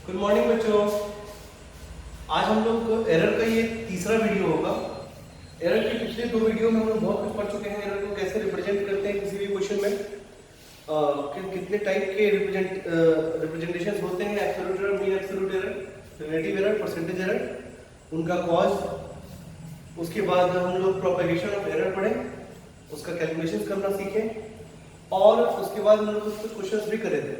Good morning बच्चों। आज हम लोग एरर का ये तीसरा वीडियो होगा। एरर के पिछले दो वीडियो में हम लोग बहुत कुछ पढ़ चुके हैं। एरर को कैसे रिप्रेजेंट करते हैं किसी भी क्वेश्चन में, कितने टाइप के रिप्रेजेंटेशन होते हैं, absolute error, mean absolute error, relative error, percentage error, उनका कॉज। उसके बाद हम लोग प्रोपेगेशन ऑफ एरर पढ़े, उसका कैलकुलेशन करना सीखे और उसके बाद हम लोग कुछ क्वेश्चंस भी करे थे।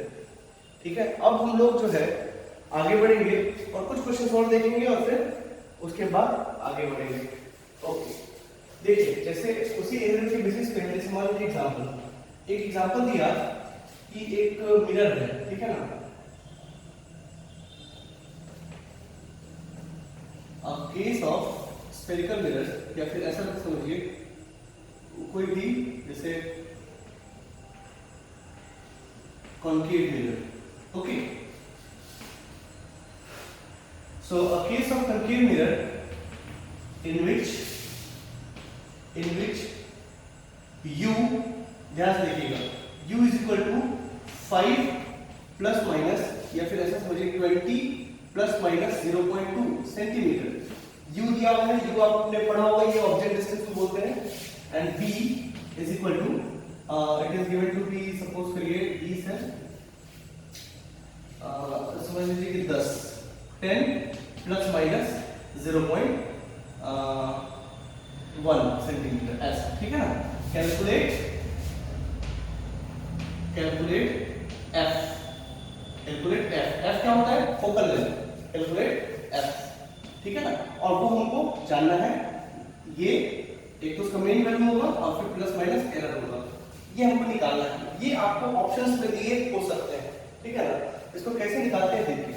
ठीक है, अब हम लोग जो है आगे बढ़ेंगे और कुछ क्वेश्चन और देखेंगे और फिर उसके बाद आगे बढ़ेंगे। ओके, देखिए जैसे उसी एरर के बेसिस पे जैसे मान लीजिए एक एग्जांपल दिया कि एक मिरर है, ठीक है ना, a case of spherical mirror, या फिर ऐसा समझिए कोई भी जैसे concave mirror. Okay, so a case of concave mirror in which u, ध्यान से देखिएगा, u is equal to 5 plus minus, या फिर ऐसा समझिए 20 प्लस माइनस 0.2 सेंटीमीटर। u दिया हुआ है, u आपने पढ़ा होगा, ये ऑब्जेक्ट डिस्टेंस को बोलते हैं। And b is equal to it is given to be, suppose करिए 20 है, समझ लीजिए कि 10 प्लस माइनस 0.1 सेंटीमीटर, ऐसा, ठीक है ना। कैलकुलेट f क्या होता है, फोकल लेंथ, कैलकुलेट f, ठीक है ना। और वो हमको जानना है, ये एक तो उसका मेन वैल्यू होगा और फिर प्लस माइनस एरर होगा, ये हमको निकालना है। ये आपको ऑप्शंस में दिए हो सकते हैं, ठीक है ना। इसको कैसे निकालते हैं देखिए।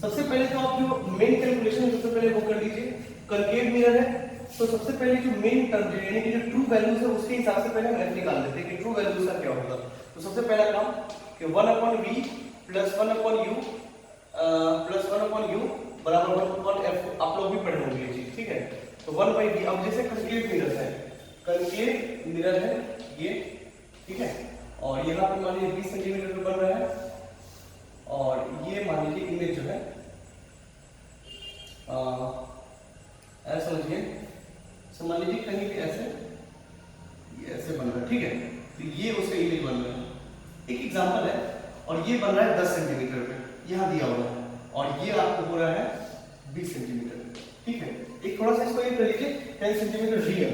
सबसे पहले तो आप जो मेन कैलकुलेशन है सबसे पहले वो कर लीजिए। कनकेव मिरर है तो सबसे पहले जो मेन टर्म यानी कि जो ट्रू वैल्यूज है उसके हिसाब से पहले हम एफ निकाल लेते हैं कि ट्रू वैल्यूज का क्या होगा। तो सबसे पहला काम कि 1/v plus 1/u plus 1/u बराबर 1/f, आप लोग भी पढ़े होंगे ये चीज, ठीक है। तो 1/v, अब जैसे कनकेव मिरर है ये, ठीक है, और यहाँ पे मान लीजिए 20 सेंटीमीटर पे बन रहा है और ये मान लीजिए इमेज जो है ऐसा समझिए, मान लीजिए कहीं भी ऐसे ये ऐसे बन रहा है, ठीक है। तो ये उसका इमेज बन रहा है, एक एग्जांपल है, और ये बन रहा है 10 सेंटीमीटर पे, यहाँ दिया हुआ है, और ये आपको हो रहा है 20 सेंटीमीटर, ठीक है। एक थोड़ा सा इसको ये कर लीजिए 10 सेंटीमीटर रियल,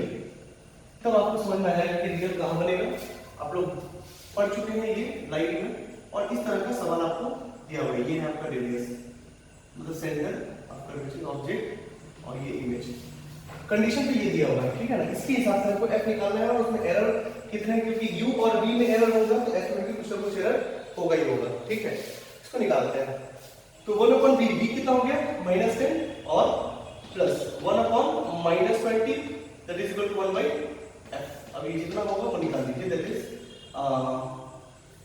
तब आपको समझ में आएगा कि रियल कहाँ बनेगा। आप लोग पढ़ चुके हैं ये लाइव में, और इस तरह का सवाल आपको दिया हुआ है। ये है आपका रेडियस, मतलब सेंटर, आपका ऑब्जेक्ट, और ये इमेज। कंडीशन पे ये दिया हुआ है, ठीक है ना। इसके हिसाब से आपको f निकालना है, और उसमें एरर कितने, क्योंकि u और v में एरर होगा तो f में भी कुछ ना कुछ एरर होगा ही होगा, ठीक है। इसको निकालते हैं। तो 1/v, v कितना हो गया, -10, और plus 1/-20 that is equal to 1/f। अब ये जितना होगा वो निकाल दीजिए, that is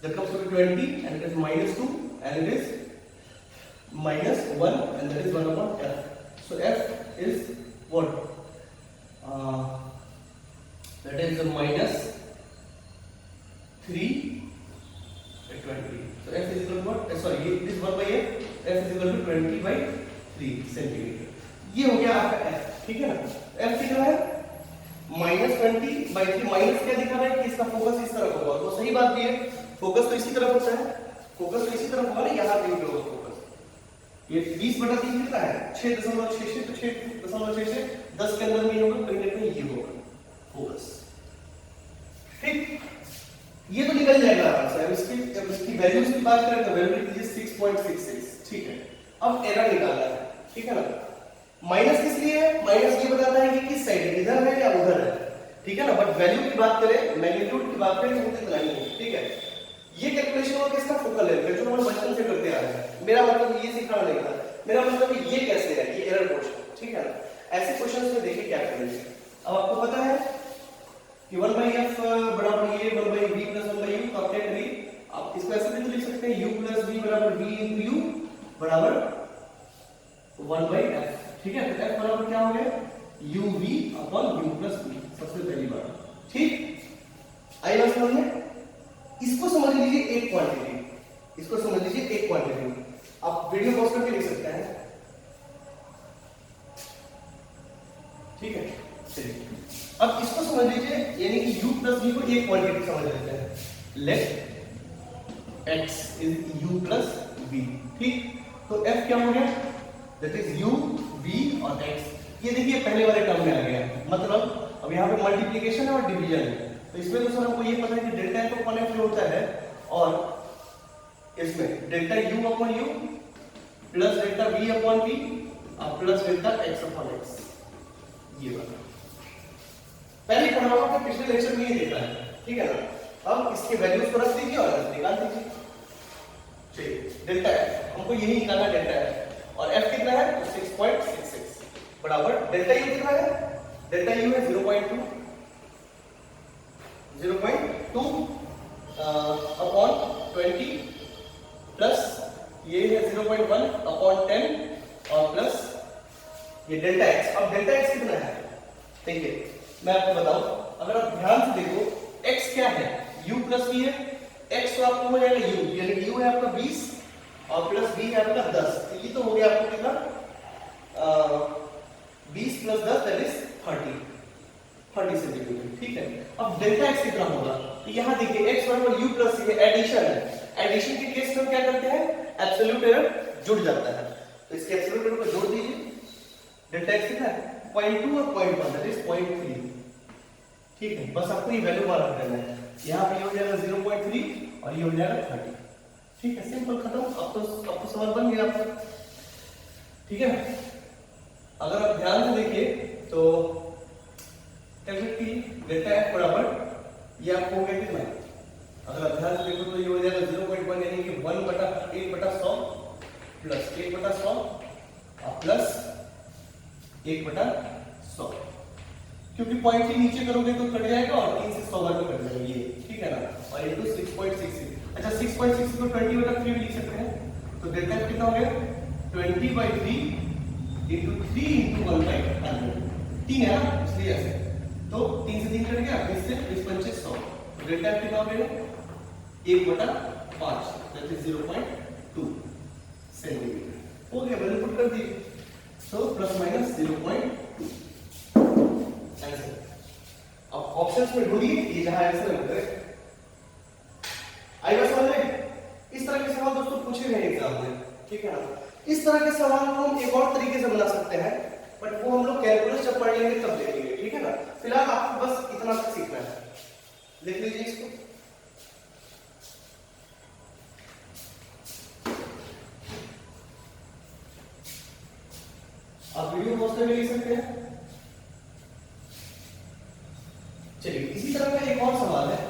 that comes to 20 and it is -2 and it is -1 and that is 1/f. So f is what, that is -3 by 20. So f is equal to what, sorry, this is 1/f, f is equal to 20/3 centimetre. ये हो गया आपका f, ठीक है ना। f कितना है, -20/3, minus क्या दिखा रहा है कि इसका फोकस इस तरफ होगा, तो सही बात भी है, फोकस तो इसी तरफ होता है, फोकस तो इसी तरफ होगा ना, यहाँ पे होगा फोकस। ये 20/3 कितना है, 6.66, तो 6.66 से 10 के अंदर में होगा, कहीं ना कहीं ये होगा फोकस, ठीक। ये तो निकल जाएगा आराम से। अब इसकी वैल्यूज की बात करें तो वैल्यू लिख लीजिए 6.66, ठीक है। अब एरर निकालना है, ठीक है ना। माइनस किस लिए है, माइनस ये बताता है कि किस साइड, इधर है या उधर है, ठीक है ना। बट वैल्यू की बात करें, मैग्नीट्यूड की बात करें तो इतना ही है, ठीक है। ये कैलकुलेशन होगा किसका, फोकल लेंथ का, जो हम बचपन से करते आ रहे हैं। मेरा मतलब ये सिखाना नहीं था, मेरा मतलब ये कैसे है, ये एरर क्वेश्चन, ठीक है ना। ऐसे क्वेश्चंस में देखिए क्या करेंगे। अब आपको पता है कि 1/f बराबर ये 1/v प्लस 1/u, तो आप क्या करिए, आप इसको ऐसे भी तो लिख सकते हैं, u प्लस v बराबर v into u बराबर 1/f, ठीक है। तो f बराबर क्या हो गया, uv/u प्लस v, सबसे पहली बात, ठीक। आई बात समझ में। इसको समझ लीजिए एक क्वांटिटी, इसको समझ लीजिए एक क्वांटिटी। आप वीडियो पॉज करके लिख सकते हैं, ठीक है। चलिए अब इसको समझ लीजिए, यानी कि u प्लस v को एक क्वांटिटी समझ लेते हैं। Let x is u plus v, ठीक। तो f क्या हो गया, दैट इज u v और x। ये देखिए पहले वाले टर्म में आ गया, मतलब अब यहाँ पे मल्टीप्लिकेशन है और डिवीजन है, तो इसमें तो सर हमको ये पता है कि डेल्टा f अपॉन f होता है, और इसमें delta u upon u plus delta v upon v और plus delta x upon x। ये वाला पहले पढ़ा हुआ आपने पिछले लेक्चर में ही देखा है, ठीक है ना। अब इसके वैल्यूज को रख दीजिए और निकाल दीजिए। चलिए डेल्टा f हमको यही निकालना, डेल्टा f और f कितना है, तो 6.66 बराबर डेल्टा u कितना है, डेल्टा u है 0.2 अपॉन 20 प्लस ये है 0.1 अपॉन 10 और प्लस ये डेल्टा x। अब डेल्टा x कितना है, देखिए मैं आपको बताऊं, अगर आप ध्यान से देखो x क्या है, u प्लस v है, x तो आपको हो जाएगा u, यानी कि u है आपका 20 और प्लस v है आपका 10, तो ये तो हो गया आपको कितना 20 प्लस 10 दैट इज 30 सेंटीमीटर, ठीक है। अब डेल्टा x कितना होगा, तो यहां देखिए x बराबर u प्लस v एडिशन है, एडिशन के केस में क्या करते हैं, एब्सोल्यूट एरर जुड़ जाता है, तो इसके एब्सोल्यूट एरर को जोड़ दीजिए। डेल्टा x कितना है 0.2 और 0.1 दैट इज 0.3, ठीक है। बस आपको ये वैल्यू बाहर करना है, यहां पे ये हो जाएगा 0.3 और ये हो जाएगा 30, ठीक है। सिंपल खत्म। अब तो सवाल बन गया आपका, ठीक है। अगर आप ध्यान से देखिए तो डेल्टा f बराबर ये आपको हो गया कितना, अगर आप ध्यान से देखो तो ये हो जाएगा 0.1 यानी कि 1/100 प्लस 1/100 और प्लस 1/100, क्योंकि पॉइंट ही नीचे करोगे तो कट जाएगा और 3 से 100 बार में कट जाएगा ये, ठीक है ना। और इनटू 6.66, अच्छा 6.66 को 20/3 भी लिख सकते हैं, तो डेल्टा f कितना हो गया 20/3 into 3 into 1/100, 3 है ना इसलिए ऐसे, तो 3 से 3 कट गया, 20 से 25 100, तो डेल्टा f कितना हो गया 1/5 दैट इज 0.2 सेंटीमीटर हो गया, वैल्यू पुट कर दी, तो प्लस माइनस 0.2 आंसर। अब ऑप्शंस में ढूंढिए ये जहां आंसर है करेक्ट। आएगा समझ में, इस तरह के सवाल दोस्तों पूछे गए एग्जाम में, ठीक है ना। इस तरह के सवाल को हम एक और तरीके से बना सकते हैं, बट वो हम लोग कैलकुलस जब पढ़ लेंगे तब देखेंगे, ठीक है ना। फिलहाल आपको बस इतना तक सीखना है, लिख लीजिए इसको। आप वीडियो पॉज करके लिख सकते हैं। चलिए इसी तरह का एक और सवाल है,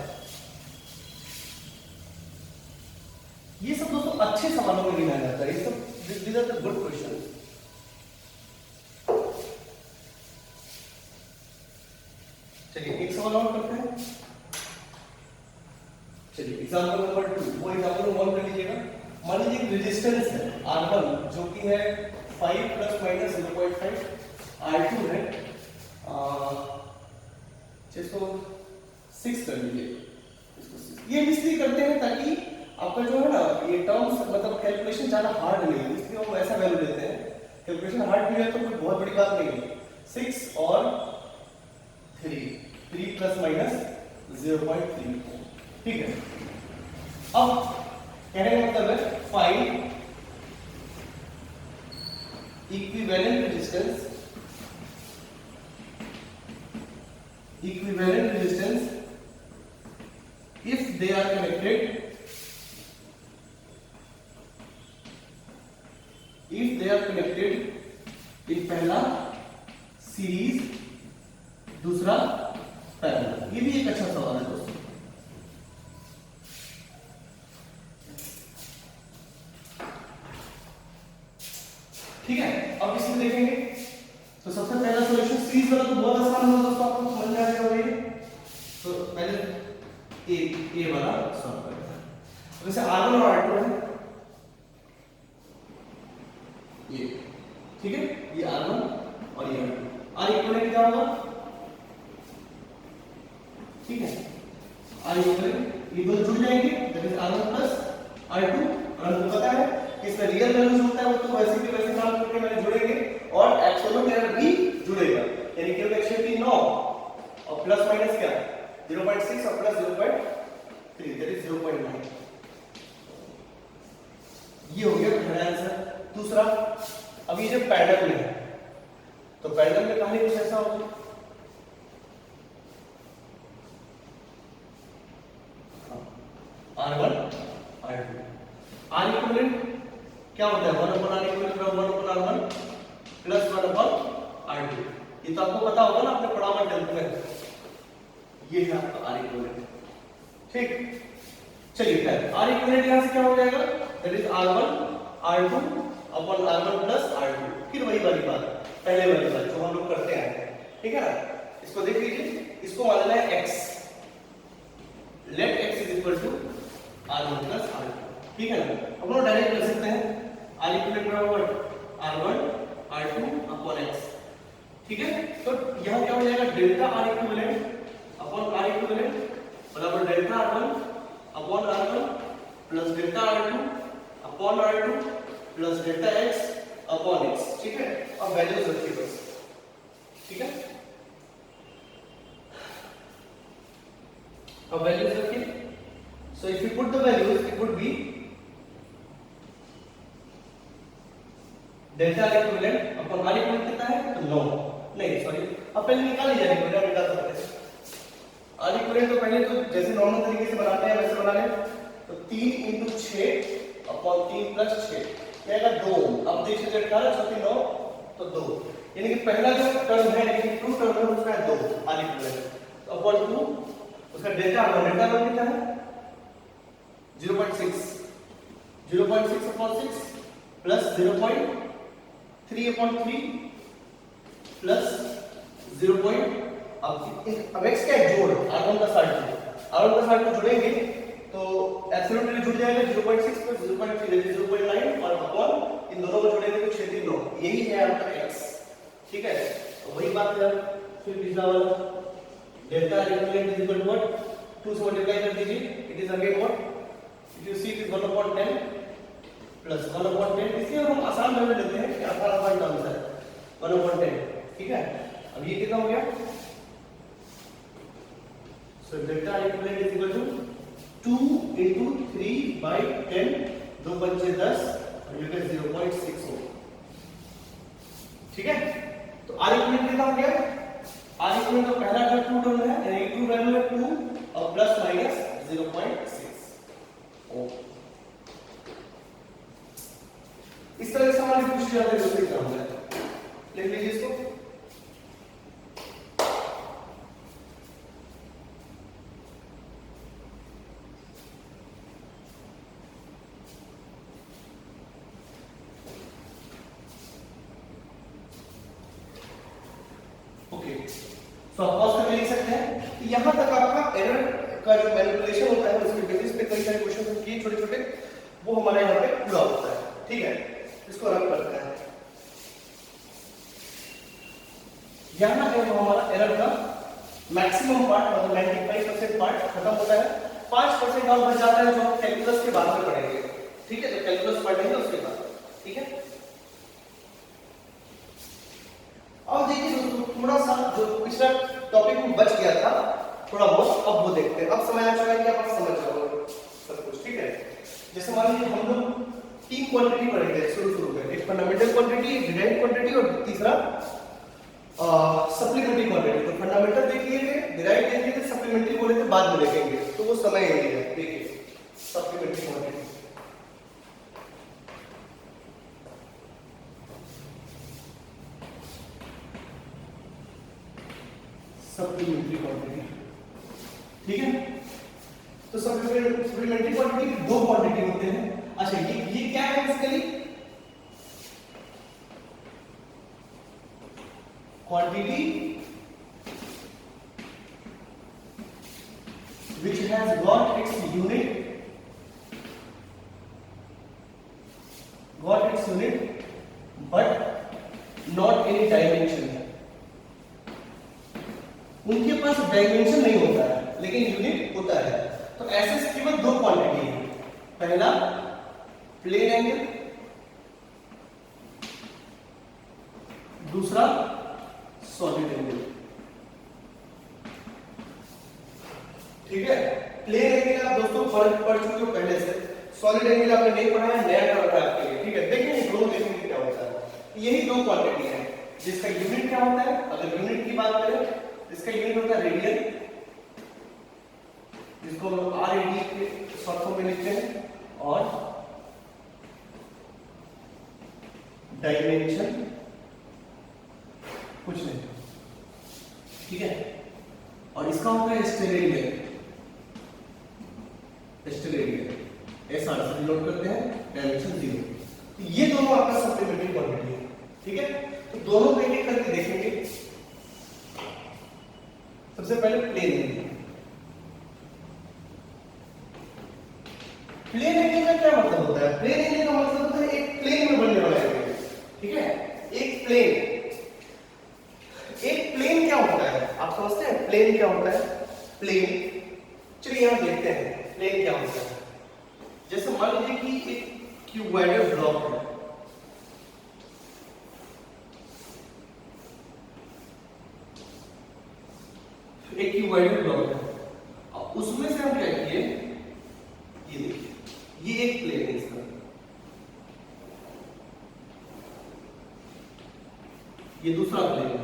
ये सब दोस्तों अच्छे सवालों में गिना जाता है, ये सब these are the good questions। चलिए एक सवाल और करते हैं। चलिए एग्जांपल नंबर 2, वो एग्जांपल नंबर 1 कर लीजिएगा। मान लीजिए एक रेजिस्टेंस है R1 जो कि है 5 ± 0.5, R2 है 606 कर लीजिए इसको। ये इसलिए करते हैं ताकि आपका जो है ना ये टर्म्स मतलब कैलकुलेशन ज्यादा हार्ड नहीं है, इसलिए हम ऐसा वैल्यू लेते हैं। कैलकुलेशन हार्ड भी है तो कोई बहुत बड़ी बात नहीं है। 6 और 3 प्लस माइनस 0.3, ठीक है। अब कहने का मतलब है find equivalent resistance if they are connected in पहला सीरीज दूसरा पैरेलल। ये भी एक अच्छा सवाल है दोस्तों। ठीक है, अब इसमें देखेंगे तो सबसे पहला सॉल्यूशन सीरीज वाला तो बहुत आसान होगा दोस्तों, आपको समझ में आ जाएगा ये। तो पहले ए वाला सॉल्व करते हैं। वैसे R1 और R2 है ये, ठीक है, ये R1 और ये R2। R इक्विवेलेंट क्या होगा, ठीक है, R इक्विवेलेंट ये दोनों जुड़ जाएंगे, that is R1 plus R2 और हमको पता है कि इसमें रियल वैल्यूज होता है वो तो वैसे के वैसे काम करके मैंने जुड़ेंगे और एक्सपोनेंशियल भी जुड़ेगा, यानी कि एक क्षेत्र 9 और प्लस माइनस क्या 0.6 और प्लस 0.3 दैट इज 0.9। ये हो गया पहला आंसर। दूसरा, अब ये जो पैरेलल में है तो पैरेलल में कहानी कुछ ऐसा होगा, R1 R2 R इक्विवेलेंट क्या होता है 1 upon R equivalent 1 upon R1 plus 1 upon R2। ये तो आपको पता होगा ना, आपने पढ़ा हुआ 10th में, ये है आपका R इक्विवेलेंट। ठीक, चलिए फिर R इक्विवेलेंट यहां से क्या हो जाएगा that is R1 R2 upon R1 plus R2। फिर वही वाली बात, पहले वाली बात जो हम लोग करते हैं, ठीक है ना। इसको देख लीजिए, इसको मान लेना है x, let x is equal to R1 plus R2, ठीक है ना। हम लोग डायरेक्ट कर सकते हैं R इक्विवेलेंट बराबर R1 R2 upon x, ठीक है। तो यहां क्या हो जाएगा delta R equivalent upon R equivalent बराबर delta R1 upon R1 plus delta R2 upon R2 plus delta x upon x, ठीक है। अब वैल्यूज रखिए बस, ठीक है। अब वैल्यूज रखिए, so if you put the values it would be delta equivalent upon R equivalent कितना है तो 9, नहीं सॉरी अब पहले निकाल लीजिए, निकाल सकते हैं R इक्विवेलेंट। तो पहले तो जैसे नॉर्मल तरीके से बनाते हैं वैसे बना लें, तो 3 × 6 अपॉन 3 + 6 क्या आएगा 2। अब देख लीजिए 18 6 9 तो 2, यानी कि पहला जो टर्म है यानी कि ट्रू टर्म है उसका है 2 R इक्विवेलेंट अपॉन 2, उसका डेल्टा कितना है 0.6 अपॉन 6 प्लस 0.3 अपॉन 3 प्लस 0. अब x का जोड़ R1 का 60 जुड़ेंगे तो एब्सोल्यूटली जुड़ जाएगा 0.6 प्लस 0.3 दैट इज 0.9 और अपॉन इन दोनों को जोड़ेंगे तो 6 3 9, यही है आपका x, ठीक है। तो वही बात है, फिर पिछला वाला delta equivalent is equal to what 2 से मल्टीप्लाई कर दीजिए, it is again what if you see it is 1/10 plus 1/10, इसलिए हम आसान वे में लेते हैं कि आसान टर्म्स है 1/10, ठीक है। अब ये कितना हो गया, so delta equivalent is equal to 2 × 3/10 2 पंचे 10 और ये 0.6 हो, ठीक है। तो R इक्विवेलेंट कितना हो गया, R इक्विवेलेंट तो पहला जो ट्रू टर्म है यानी ट्रू वैल्यू है 2 और प्लस माइनस 0.6 ओ। इस तरह से हमारे पूछ जाते हैं दूसरे एग्जाम में, लिख लीजिए इसको। ओके, तो आप पॉज करके लिख सकते हैं कि यहां तक आपका एरर का जो मैनिपुलेशन होता है उसके बेसिस पे कई सारे क्वेश्चन किए छोटे छोटे, वो हमारे यहाँ पे पूरा होता है, ठीक है। इसको रन करते हैं, यहां जो हमारा एरर का मैक्सिमम पार्ट मतलब 95% पार्ट खत्म होता है, 5% और बच जाता है जो हम कैलकुलस के बाद में पढ़ेंगे, ठीक है। तो कैलकुलस पढ़ेंगे उसके बाद, ठीक है। अब देखिए दोस्तों, थोड़ा सा जो पिछला टॉपिक में बच गया था थोड़ा बहुत, अब वो देखते हैं। अब समय आ चुका है कि आप समझ जाओगे सब कुछ, ठीक है। जैसे मान लीजिए हम लोग 3 क्वांटिटी पढ़ेंगे शुरू में, एक फंडामेंटल क्वांटिटी, एक डिराइव्ड क्वांटिटी और तीसरा सप्लीमेंट्री क्वांटिटी। तो फंडामेंटल देख लिए, डिराइव्ड देख लिए, सप्लीमेंट्री बोले थे बाद में देखेंगे, तो वो समय यही है। देखिए सप्लीमेंट्री क्वांटिटी, सप्लीमेंट्री क्वांटिटी, ठीक है। तो सप्लीमेंट्री क्वांटिटी में 2 क्वांटिटी होते हैं। अच्छा ये क्या है basically, quantity which has got its unit but not any dimension। उनके पास डायमेंशन नहीं होता है लेकिन यूनिट होता है। तो ऐसे केवल 2 क्वांटिटी है, पहला प्लेन एंगल, दूसरा सॉलिड एंगल। ठीक है, प्लेन एंगल आप दोस्तों पढ़ चुके हो पहले से, सॉलिड एंगल आपने नहीं पढ़ा है, नया टर्म है आपके लिए। ठीक है, देखिए दोनों देखेंगे क्या होता है। यही दो क्वांटिटी है जिसका यूनिट क्या होता है। अगर यूनिट की बात करें, इसका यूनिट होता है रेडियन, जिसको हम RAD के शॉर्ट फॉर्म में लिखते हैं, और डायमेंशन कुछ नहीं। ठीक है, और इसका होता है स्टेरेडियन, ऐसा नोट करते हैं, डायमेंशन 0। तो ये दोनों आपका सप्लीमेंट्री क्वांटिटी है। ठीक है, तो दोनों को एक-एक करके देखेंगे। सबसे पहले प्लेन एंगल। प्लेन एंगल का क्या मतलब होता है? प्लेन एंगल का मतलब होता है एक प्लेन में बनने वाला एंगल। ठीक है, एक प्लेन क्या होता है आप समझते हैं? प्लेन क्या होता है? प्लेन, चलिए यहां देखते हैं प्लेन क्या होता है। जैसे मान लीजिए कि एक क्यूबॉइडल ब्लॉक है, एक क्यूबॉइडल ब्लॉक है, अब उसमें से हम क्या किए, ये देखिए, ये एक प्लेन है इसका, ये दूसरा प्लेन है।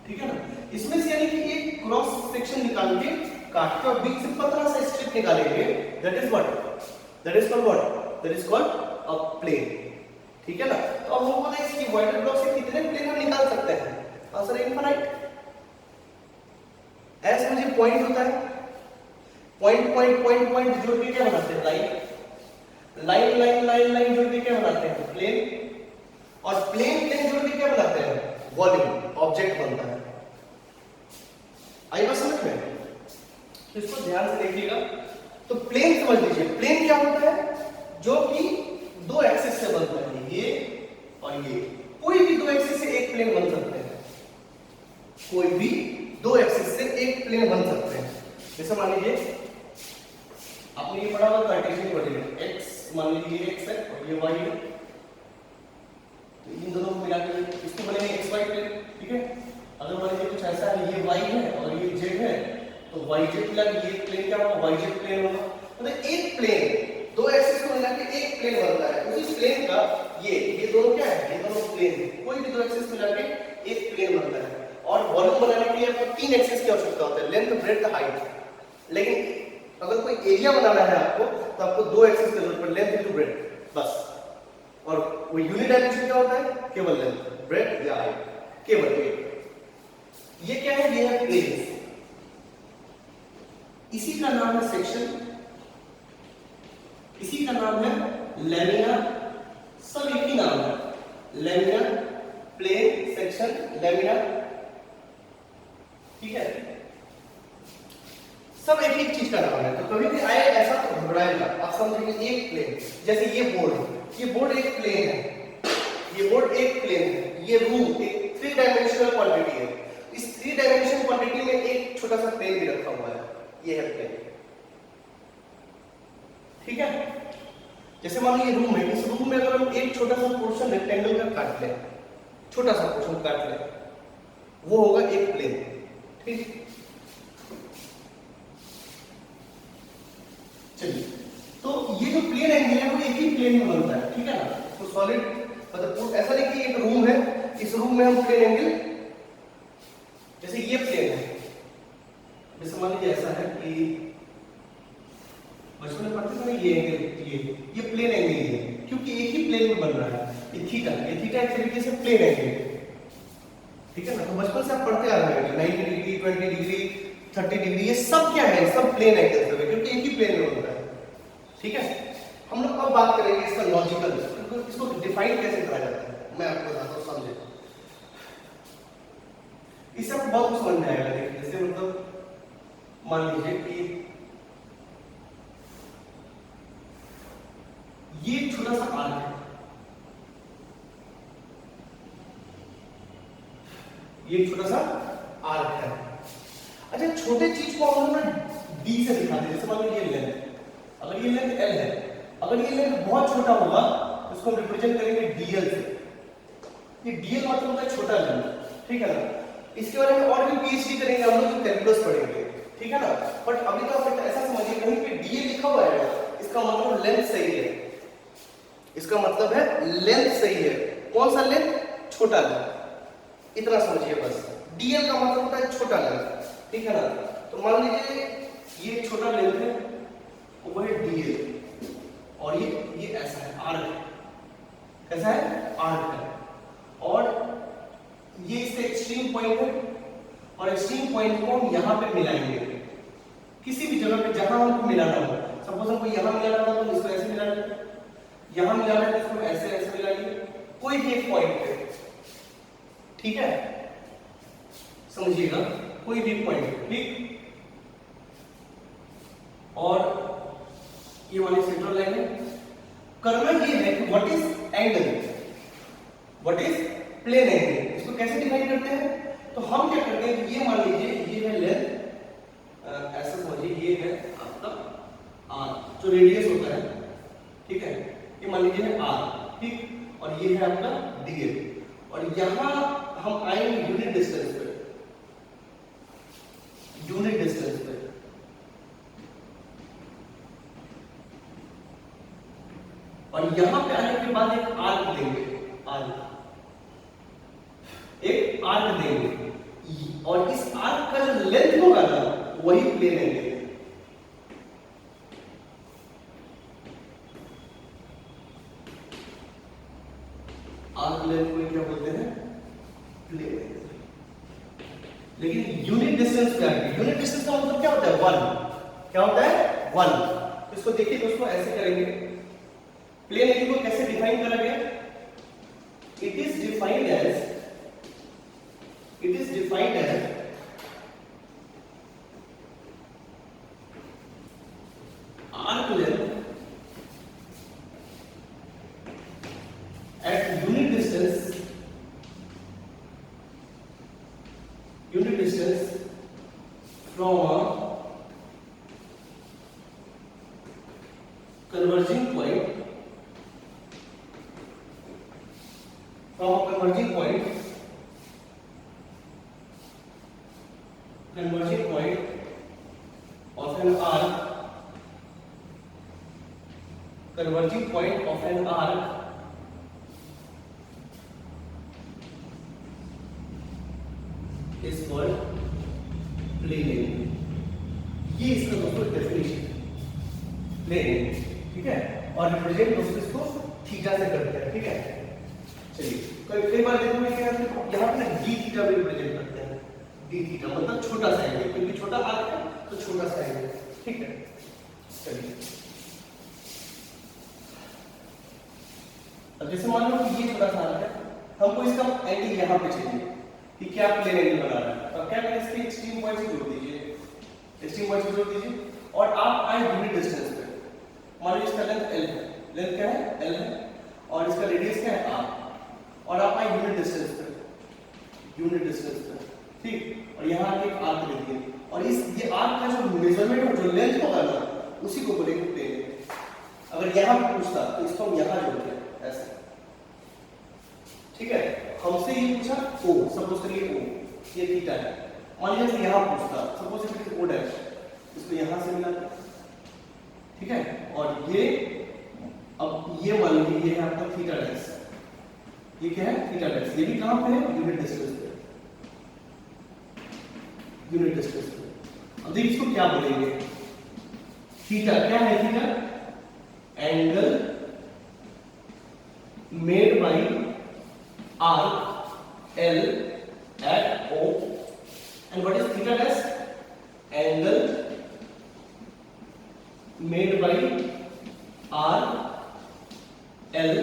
ठीक है ना, इसमें से यानी कि एक क्रॉस सेक्शन निकाल के काट के और बीच से पतला सा स्ट्रिप निकालेंगे, that is what, that is called what, that is called a plane. ठीक है ना, तो अब हमको पता है इसकी क्यूबॉइडल ब्लॉक से कितने प्लेन हम निकाल सकते हैं? Answer infinite. ऐसे मुझे पॉइंट होता है, पॉइंट पॉइंट पॉइंट पॉइंट जोड़ के क्या बनाते हैं? Line, line line line line जोड़ के क्या बनाते हैं? प्लेन, और प्लेन प्लेन जोड़ के क्या बनाते हैं? वॉल्यूम, ऑब्जेक्ट बनता है। आई बात समझ में? तो इसको ध्यान से देखिएगा। तो प्लेन समझ लीजिए, प्लेन क्या होता है? जो कि दो एक्सिस से बनता है, ये और ये। कोई भी दो एक्सिस से एक प्लेन बन सकते हैं, कोई भी दो एक्सिस से एक प्लेन बन सकते हैं। जैसे मान लीजिए आपने ये पढ़ा होगा कार्टेशियन कोऑर्डिनेट, x मान लीजिए ये x है और ये y है, तो इन दोनों को मिला के इसको बनेगा xy प्लेन। ठीक है, अगर मान लीजिए कुछ ऐसा है, ये y है और ये z है, तो yz मिला के ये प्लेन क्या होगा? yz प्लेन होगा। मतलब एक प्लेन दो एक्सिस को मिला के एक प्लेन बनता है। उसी प्लेन का ये दोनों क्या है? ये दोनों प्लेन है। कोई भी दो एक्सिस मिला के एक प्लेन बनता है। और वॉल्यूम बनाने के लिए आपको तीन एक्सिस की आवश्यकता होता है, लेंथ, ब्रेड्थ, हाइट। लेकिन अगर कोई एरिया बनाना है आपको, तो आपको दो एक्सिस की जरूरत पड़ेगी, लेंथ इनटू ब्रेड्थ, बस। और वो यूनिट डायमेंशन क्या होता है? केवल लेंथ, ब्रेड्थ या हाइट, केवल ये क्या है? ये है प्लेन। इसी का नाम है सेक्शन, इसी का नाम है लैमिना। सब एक ही नाम है, लैमिना, प्लेन, सेक्शन, लैमिना। ठीक है, सब एक ही चीज का नाम है। तो कभी भी आए ऐसा तो घबराएगा, आप समझेंगे एक प्लेन। जैसे ये बोर्ड है, ये बोर्ड एक प्लेन है, ये बोर्ड एक प्लेन है, ये रूम एक 3 डायमेंशनल क्वांटिटी है। इस 3 डायमेंशनल क्वांटिटी में एक छोटा सा प्लेन भी रखा हुआ है, ये है प्लेन। ठीक है, जैसे मान लीजिए रूम है, इस रूम में अगर हम एक छोटा सा पोर्शन रेक्टेंगल का काट लें, छोटा सा पोर्शन काट लें, वो होगा एक प्लेन। ठीक, चलिए, तो ये जो प्लेन एंगल है वो एक ही प्लेन में बनता है। ठीक है ना, तो सॉलिड मतलब ऐसा नहीं कि एक रूम है, इस रूम में हम प्लेन एंगल, जैसे ये प्लेन है, जैसे मान लीजिए ऐसा है कि बचपन में पढ़ते थे ना, ये एंगल, ये प्लेन एंगल है, क्योंकि एक ही प्लेन में बन रहा है। ये थीटा एक तरीके से प्लेन एंगल। ठीक है ना, तो बचपन से आप पढ़ते आ रहे हैं 90 डिग्री, 20 डिग्री, 30 डिग्री, ये सब क्या है? सब प्लेन एंगल है, क्योंकि एक ही प्लेन में बनता है। ठीक है, हम लोग अब बात करेंगे इसका लॉजिकल, इसको डिफाइन कैसे करा जाता है, मैं आपको बताता हूँ, समझे। इससे आपको बहुत कुछ समझ में आएगा। देखिए, जैसे मतलब मान लीजिए कि ये छोटा सा आर्क है, ये छोटा सा आर्क है। अच्छा, छोटे चीज को हम लोग डी से दिखाते हैं। जैसे मान लीजिए लेंथ, अगर ये लेंथ L है, अगर ये लेंथ बहुत छोटा होगा उसको हम रिप्रेजेंट करेंगे डीएल से। ये डीएल मतलब होता है छोटा लेंथ, ठीक है ना। इसके बारे में और भी पीएचडी करेंगे हम लोग, कैलकुलस पढ़ेंगे, ठीक है ना। बट अभी तो आप ऐसा समझिए, कहीं पे डीएल लिखा हुआ है इसका मतलब लेंथ सही है, इसका मतलब है लेंथ सही है। कौन सा लेंथ? छोटा लेंथ, इतना समझिए बस। डीएल का मतलब होता है छोटा लेंथ, ठीक है ना। तो मान लीजिए ये छोटा लेंथ है, वो है डीएल, और ये ऐसा है, आर्क, कैसा है? आर्क है। और ये इसका एक्सट्रीम पॉइंट है, और एक्सट्रीम पॉइंट को हम यहाँ पे मिलाएंगे, किसी भी जगह पे जहां हमको मिलाना हो। सपोज हमको यहाँ मिलाना हो तो इसको ऐसे मिलाना है, यहाँ मिलाना है तो इसको ऐसे ऐसे मिलाएंगे, कोई भी एक पॉइंट पे, ठीक है, समझिएगा, कोई भी पॉइंट, ठीक। और ये वाली सेंट्रल लाइन है। करना ये है कि what is angle, what is plane angle, इसको कैसे डिफाइन करते हैं? तो हम क्या करते हैं, ये मान लीजिए ये है लेंथ, ऐसा समझिए ये है आपका आर, जो रेडियस होता है, ठीक है, ये मान लीजिए है आर, ठीक, और ये है आपका डीएल, और यहां हम आएंगे यूनिट डिस्टेंस पे, यूनिट डिस्टेंस पे, और यहां पे आने के बाद एक आर्क देंगे, आर्क, एक आर्क देंगे, और इस आर्क का जो लेंथ होगा ना वही प्लेन एंगल है। आर्क लेंथ को क्या बोलते हैं? Plane angle. लेकिन यूनिट डिस्टेंस क्या है? यूनिट डिस्टेंस का मतलब क्या होता है? 1। क्या होता है? 1। तो इसको देखिए दोस्तों, ऐसे करेंगे। प्लेन एंगल को कैसे डिफाइन करा गया? It is defined as arc length at unit distance from a converging point of an arc is called plane angle। ये इसका दोस्तों डेफिनेशन है, प्लेन एंगल, ठीक है। और रिप्रेजेंट दोस्तों इसको थीटा से करते हैं, ठीक है। चलिए कई बार देखोगे क्या यहाँ पे डी थीटा भी रिप्रेजेंट करते हैं, डी थीटा मतलब छोटा सा एंगल, क्योंकि छोटा आर्क है तो छोटा सा एंगल, ठीक है। चलिए अब जैसे मान लो कि ये छोटा सा आर्क है, हमको इसका एंगल यहाँ पे चाहिए कि क्या प्लेन एंगल बना रहा है, तो क्या करें, इसके एक्सट्रीम पॉइंट से जोड़ दीजिए, एक्सट्रीम पॉइंट से जोड़ दीजिए, और आप आए यूनिट डिस्टेंस पे। मान लीजिए इसका लेंथ एल है, लेंथ क्या है? एल है, और इसका रेडियस क्या है? आर, और आप आए यूनिट डिस्टेंस पे, ठीक, और यहाँ एक आर्क दे दिए, और ये आर्क का जो मेजरमेंट और जो लेंथ होगा ना उसी को बोलेंगे प्लेन। अगर यहाँ पे पूछता तो इसको हम यहाँ जोड़ते हैं ऐसे, ठीक है। हमसे ये पूछा ओ, सपोज करिए ओ, ये थीटा है, मान लीजिए यहाँ पूछता सपोज करिए ओ डैश, इसको यहाँ से मिला, ठीक है। और ये अब ये मान लीजिए ये है आपका थीटा डैश, ये क्या है? थीटा डैश, ये भी कहाँ पे है? यूनिट डिस्टेंस पे, यूनिट डिस्टेंस पे। अब देखिए इसको क्या बोलेंगे? थीटा क्या है? Theta angle made by arc L at O, and what is theta dash? Angle made by arc L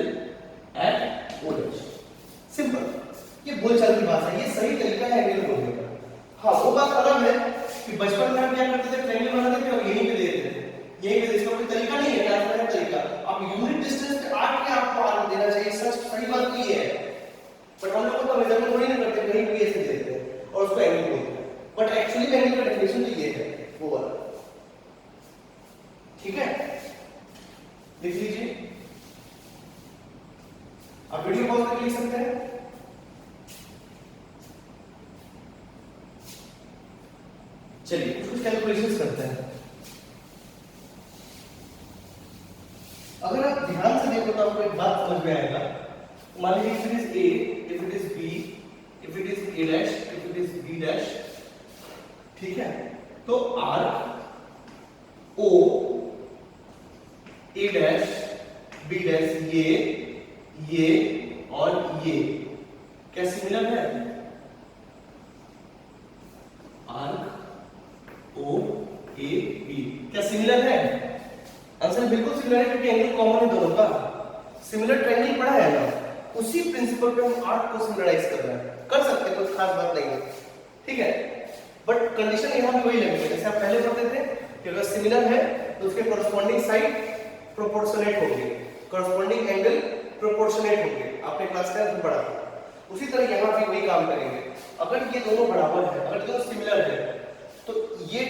at O dash। Simple, ये बोलचाल की भाषा, ये सही तरीका है एंगल बोलने का। हाँ वो बात अलग है कि बचपन में हम क्या करते थे, ट्रायंगल बनाते थे और यहीं पे दे देते थे, यहीं पे इसका कोई तरीका नहीं है, क्या है तरीका? आप यूनिट डिस्टेंस पे आके आपको आर्क देना चाहिए, सही बात ये है। बट हम लोग तो मेजरमेंट थोड़ी ना करते, कहीं भी ऐसे दे देते हैं और उसको एंगल बोलते हैं, बट एक्चुअली एंगल का डेफिनेशन तो ये है, वो वाला, ठीक है। लिख लीजिए वीडियो पॉज करके लिख सकते हैं। चलिए कुछ कैलकुलेशंस करते हैं। अगर आप ध्यान से देखो तो आपको एक बात समझ में आएगा। मान लीजिए if it is A, if it is B, if it is A dash, if it is B dash, ठीक है, तो arc O A dash B dash ये और ये क्या सिमिलर है? आर्क ओ ए बी क्या सिमिलर है? आंसर बिल्कुल सिमिलर है क्योंकि एंगल कॉमन है दोनों का। सिमिलर ट्रायंगल पढ़ा है ना, उसी प्रिंसिपल पे हम आर्क को सिमिलराइज कर रहे हैं। कर सकते हैं, कोई खास बात नहीं है, ठीक है। बट कंडीशन यहाँ भी वही लगेगी जैसे आप पहले पढ़ते थे कि अगर सिमिलर है तो उसके कॉरस्पॉन्डिंग साइड प्रोपोर्शनेट होंगे, कॉरस्पॉन्डिंग एंगल प्रोपोर्शनेट होंगे। आपने क्लास 10 में पढ़ा था। उसी तरह यहाँ भी वही काम करेंगे। अगर ये दोनों बराबर है, अगर दोनों सिमिलर है, तो ये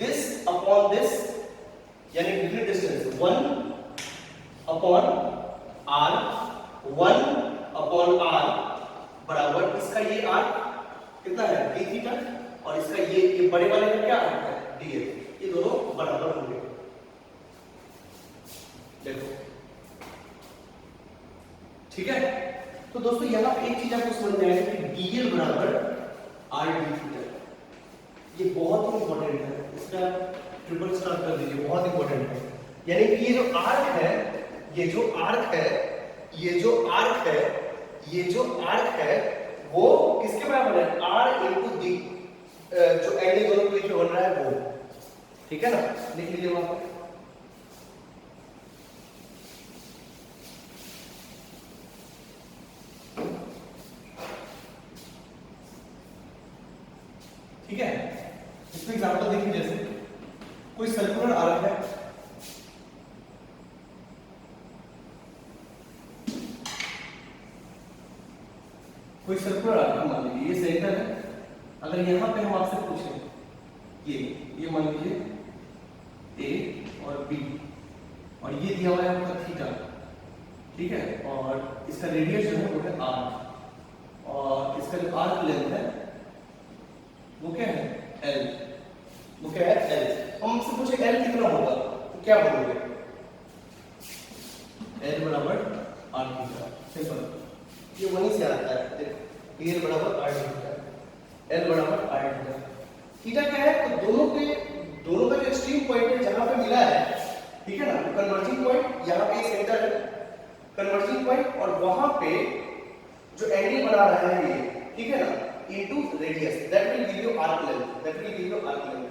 दिस अपॉन दिस यानी unit distance 1 upon r 1 upon r बराबर इसका ये आर्क कितना है d थीटा और इसका ये बड़े वाले का क्या आर्क है dl। ये दोनों बराबर होंगे। देखो ठीक है। तो दोस्तों यहां पे एक चीज आपको समझ में आएगी कि dl बराबर r d थीटा। ये बहुत ही इंपॉर्टेंट है, इसका ट्रिपल स्टार कर दीजिए, बहुत इंपॉर्टेंट है। यानी कि ये जो आर्क है, ये जो आर्क है, ये जो आर्क है, ये जो आर्क है वो किसके बराबर है? r इनटू डी, जो एंगल दोनों के बीच में बन रहा है वो, ठीक है ना। लिख लीजिए वहां पर। ठीक है, इसमें एग्जांपल देखिए। जैसे कोई सर्कुलर आर्क है, कोई सर्कुलर आर्क मान लीजिए ये सेंटर है। अगर यहां पे हम आपसे पूछें ये मान लीजिए ए और बी और ये दिया हुआ है आपका थीटा, ठीक है, और इसका रेडियस जो है वो है आर और इसका जो आर्क लेंथ है वो क्या है? एल। वो क्या है? एल। हम आपसे पूछे एल कितना होगा तो क्या बोलोगे? एल बराबर आर थीटा। सिंपल, ये वहीं से आता है। देखो एल बराबर आर थीटा, एल बराबर आर थीटा। थीटा क्या है? तो दोनों का जो एक्सट्रीम पॉइंट है जहां पे मिला है, ठीक है ना, कन्वर्जिंग पॉइंट यहाँ पे सेंटर है, कन्वर्जिंग पॉइंट, और वहां पे जो एंगल बना रहा है ये, ठीक है ना, into radius, that will give you arc length, that will give you arc length.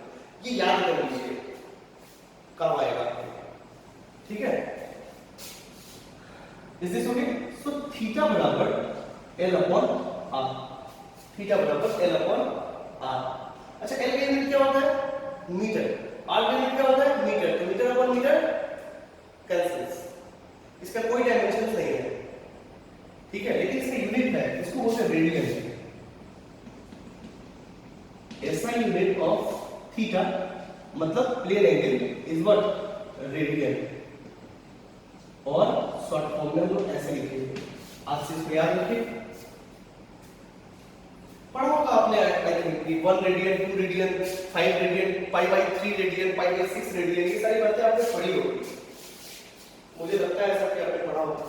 ये याद कर लीजिए कब आएगा, ठीक है। Is this okay? So theta बराबर एल अपॉन आर, थीटा बराबर एल अपॉन आर। अच्छा, एल का यूनिट क्या होता है? मीटर। आर का यूनिट क्या होता है? मीटर। तो मीटर अपॉन मीटर कैंसिल्स, इसका कोई डायमेंशन नहीं है, ठीक है, लेकिन इसका यूनिट है, इसको बोलते हैं radian. SI unit of theta मतलब plane angle is what? Radian. और शॉर्ट फॉर्म में हम लोग ऐसे लिखेंगे। आज से इसको याद रखिए, पढ़ा होगा आपने आई थिंक कि 1 radian, 2 radian, 5 radian, pi by 3 radian, pi by 6 radian, ये सारी बातें आपने पढ़ी होगी। मुझे लगता है ऐसा कि आपने पढ़ा होगा,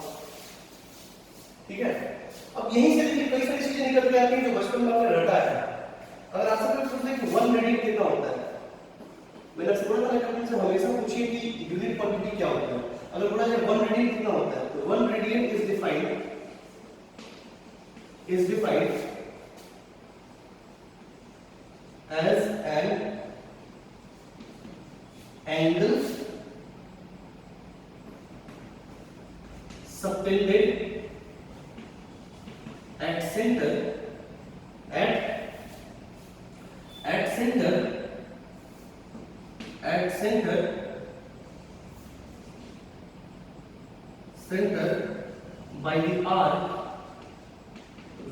ठीक है। अब यहीं से देखिए कई सारी चीजें निकल के आती हैं जो बचपन में आपने रटा है। अगर आपसे कोई पूछे कि 1 रेडियन कितना होता है, मैंने आपसे बोला था कभी से हमेशा पूछिए कि यूनिट क्वांटिटी क्या होता है। अगर बोला जाए 1 रेडियन कितना होता है, तो 1 radian is defined as an angle subtended at center by the arc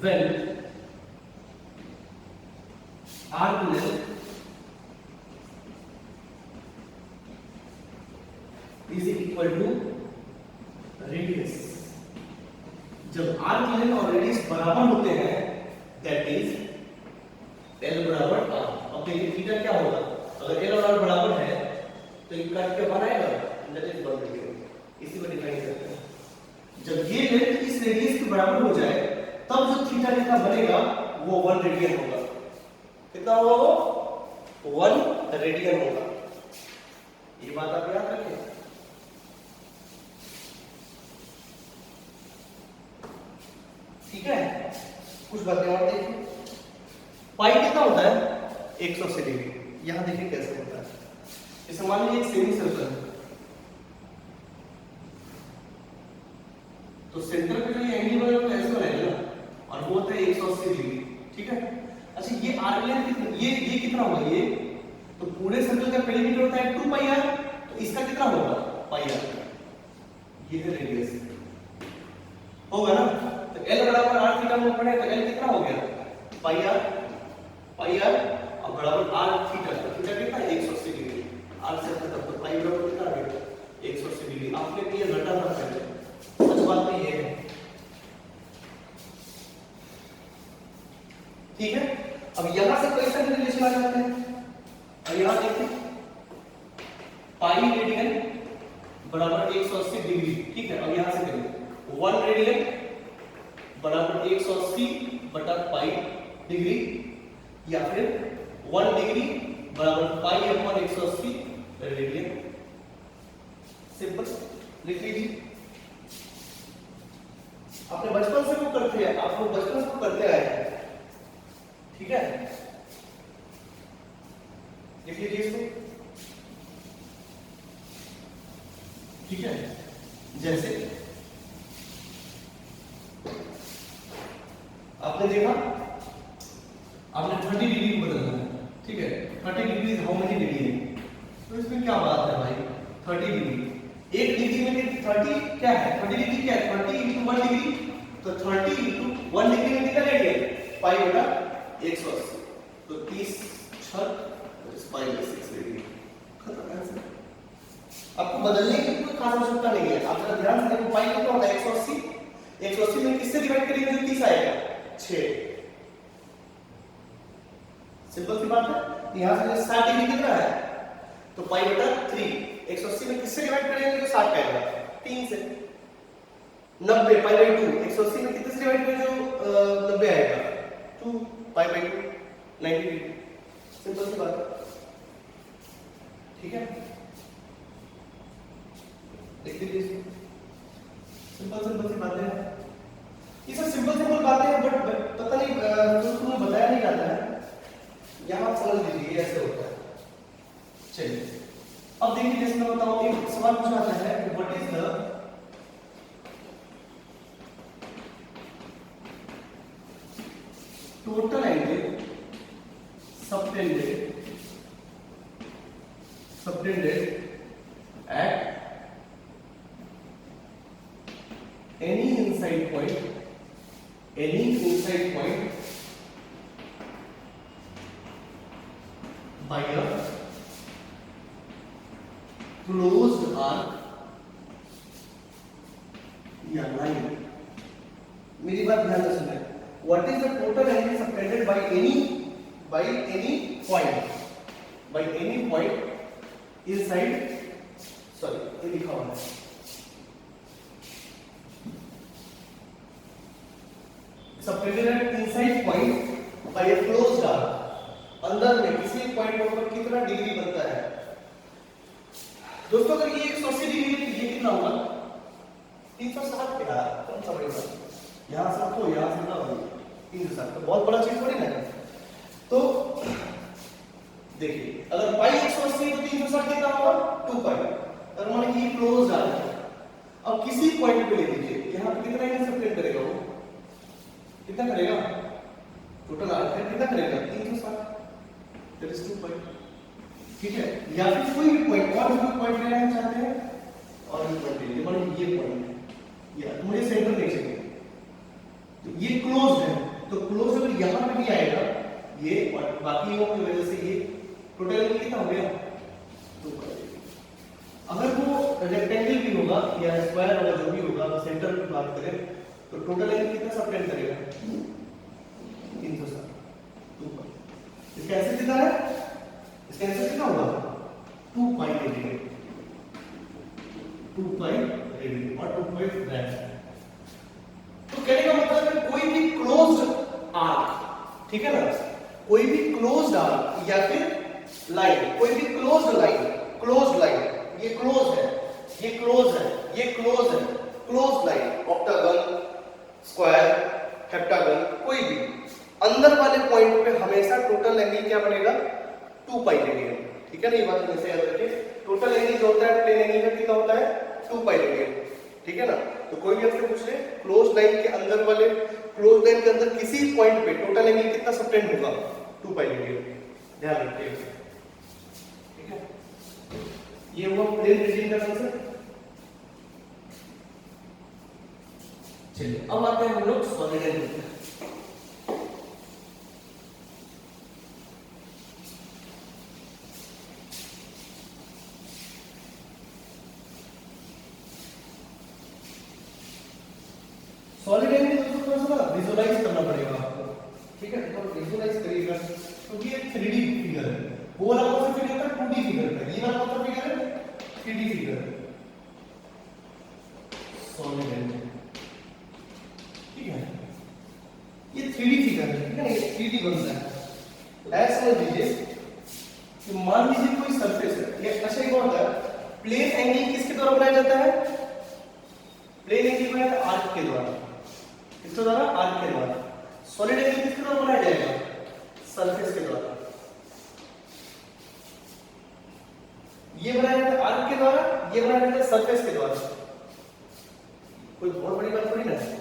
when arc length is equal to radius। जब आर्क लेंथ और रेडियस बराबर होते हैं दैट इज L बराबर R। अब देखिए थीटा क्या होगा, अगर L और R बराबर है तो ये कट के बन आएगा, दैट इज 1 रेडियन। इसी को डिफाइन करते हैं, जब ये लेंथ इस रेडियस के बराबर हो जाए तब जो थीटा जितना बनेगा वो 1 रेडियन होगा। कितना होगा वो? 1 रेडियन होगा। ये बात आप याद रखें। ठीक है, कुछ बातें और देखिए। पाई कितना होता है? 180 डिग्री। यहां देखिए कैसे होता है। जैसे मान लीजिए एक सेमी सर्कल है, तो सेंटर पे जो ये एंगल बनेगा वो ऐसे बनेगा ना, और वो होता है 180 डिग्री। ठीक है, अच्छा ये आर्क लेंथ कितना, ये कितना होगा? ये तो पूरे सर्कल का पेरीमीटर होता है 2 पाई आर, तो इसका कितना होगा? पाई आर। ये है रेडियस होगा ना, तो L बराबर r थीटा में पड़े तो L कितना हो गया? पाई आर और बराबर r थीटा। थीटा कितना है? 180 डिग्री। r से खत्म, तो पाई बराबर कितना आ गया? 180 डिग्री। आपने ये रटा था पहले, सच बात तो ये है। ठीक है, अब यहां से कैसे रिलेशन आ जाते हैं, और यहां देखिए पाई रेडियन बराबर 180 डिग्री। ठीक है, अब यहां से करेंगे 1 रेडियन बराबर 180 बटा पाई डिग्री, या फिर 1 डिग्री बराबर पाई अपॉन 180 रेडियन। सिंपल, लिख लीजिए। आपने बचपन से वो करते हैं, आप लोग बचपन से करते आए हैं। ठीक है, लिख लीजिए इसको। ठीक है, जैसे आपने देखा, आपने 30 डिग्री को बदलना है। ठीक है, 30 डिग्री हाउ मेनी डिग्री है, तो इसमें क्या बात है भाई? 30 डिग्री, एक डिग्री में 30 क्या है? 30 डिग्री क्या है? 30 into 1 डिग्री, तो 30 into 1 डिग्री में कितना रेडियन? पाई बटा 180, तो 30 6 पाई बाई 6 डिग्री। खत्म आंसर। आपको बदलने की कोई खास आवश्यकता नहीं है। आप जरा ध्यान से देखो, पाई कितना होता है? 180। 180 में किससे डिवाइड करेंगे जो 30 आएगा? 6। सिंपल सी बात है। यहां से 60 डिग्री कितना है? तो पाई बटा 3। 180 में किससे डिवाइड करेंगे जो 60 आएगा? 3 से। 90 पाई बाई 2। 180 में कितने से डिवाइड करेंगे जो 90 आएगा? 2 पाई बाई 2, 90 डिग्री। सिंपल सी बात है। ठीक है, देख लीजिए। सिंपल सी बातें हैं। ये सब सिंपल बातें हैं, बट पता नहीं तुम्हें बताया नहीं जाता है। यहां समझ लीजिए ऐसे होता है। चलिए, अब देखिए, जैसे मैं बताऊं, एक सवाल पूछा जाता है कि what is the total angle subtended at any inside point by a closed arc या line। मेरी बात ध्यान से सुनिए। What is the total angle subtended by any point inside, sorry ये लिखा हुआ है, subtended at inside point by a closed arc। अंदर में किसी पॉइंट पर कितना डिग्री बनता है? दोस्तों अगर ये 180 डिग्री है तो ये कितना होगा? 360 पे यार, कौन सा बड़ी बात? यहां से तो यहां से ना 360, तो बहुत बड़ा चीज थोड़ी ना है। तो देखिए, अगर पाई 180 तो 360 कितना होगा? 2 पाई। अगर मान लीजिए क्लोज आ रहा है, अब किसी पॉइंट पे ले लीजिए, यहां पे कितना एंगल सबटेंड करेगा वो? कितना करेगा? टोटल आर्क है, कितना करेगा? 360, दैट इज 2 पाई। ठीक है, या फिर कोई भी पॉइंट, और भी कोई पॉइंट लेना चाहते हैं, और भी पॉइंट ले लीजिए। मान लीजिए ये पॉइंट है, या मुझे सेंटर नहीं चाहिए, तो ये क्लोज है, तो क्लोज अगर यहां पे भी आएगा ये, और बाकियों की वजह से ये टोटल कितना हो गया? 2 पाई। अगर वो रेक्टेंगल भी होगा या स्क्वायर होगा, जो भी होगा, सेंटर की बात करें, तो टोटल एंगल कितना सबटेंड करेगा 360 2 पाई। इसका आंसर कितना है, इसका आंसर कितना होगा 2 पाई रेडियन, 2 पाई रेडियन और 2 पाई रैड। तो कहने का मतलब है कोई भी क्लोज्ड आर्क, ठीक है ना, कोई भी क्लोज्ड आर्क या फिर लाइन, कोई भी क्लोज्ड लाइन, ये क्लोज है, ये क्लोज है, ये क्लोज है, close line, octagon, square, heptagon, कोई भी अंदर वाले पॉइंट पे हमेशा टोटल एंगल क्या बनेगा 2 पाई रेडियन, ठीक है ना, ये बात हमेशा याद रखिए। टोटल एंगल जो होता है प्लेन एंगल का कितना होता है 2 पाई रेडियन, ठीक है ना। तो कोई भी आपसे पूछ ले क्लोज लाइन के अंदर वाले, क्लोज लाइन के अंदर किसी पॉइंट पे टोटल एंगल कितना सबटेंड होगा 2 पाई रेडियन, ध्यान रखिए, ठीक है। ये हुआ प्लेन रीजन का आंसर। चलिए अब आते हैं हम लोग सॉलिड एंगल। सॉलिड एंगल दोस्तों थोड़ा सा विजुअलाइज करना पड़ेगा आपको, ठीक है, तो विजुअलाइज करिएगा क्योंकि ये 3D फिगर है, वो वाला कौन सा फिगर था 2D फिगर था, ये वाला कौन सा फिगर है 3D फिगर है। सॉलिड एंगल, ठीक है, ये 3D फिगर है, ठीक है ना, ये 3D बनता है। ऐसा समझ लीजिए कि मान लीजिए कोई सरफेस है, ये अच्छा एक होता है प्लेन एंगल किसके द्वारा बनाया जाता है, प्लेन एंगल बनाया जाता है आर्क के द्वारा, किसके द्वारा आर्क के द्वारा। सॉलिड एंगल किसके द्वारा बनाया जाएगा सरफेस के द्वारा, ये बनाया जाता है आर्क के द्वारा, ये बनाया जाता है सरफेस के द्वारा। कोई बहुत बड़ी बात थोड़ी ना है,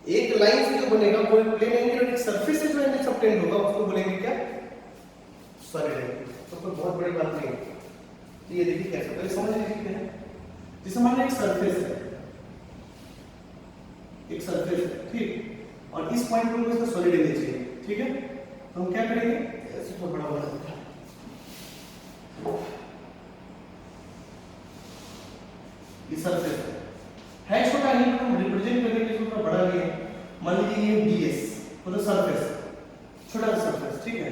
एक लाइन से जो बनेगा वो प्लेन एंगल और एक सरफेस से जो एंगल सबटेंड होगा उसको बोलेंगे क्या सॉलिड एंगल। तो कोई बहुत बड़ी बात नहीं है। तो ये देखिए कैसे, पहले समझ लीजिए क्या है, जैसे मान लीजिए एक सरफेस है, एक सरफेस है, ठीक, और इस पॉइंट पर इसका सॉलिड एंगल चाहिए, ठीक है, तो हम क्या करेंगे ऐसे बहुत बड़ा बना, ये सरफेस है छोटा एंगल को हम रिप्रेजेंट करने के लिए थोड़ा बड़ा लिए, मान लीजिए ये ds मतलब सरफेस, छोटा सरफेस, ठीक है,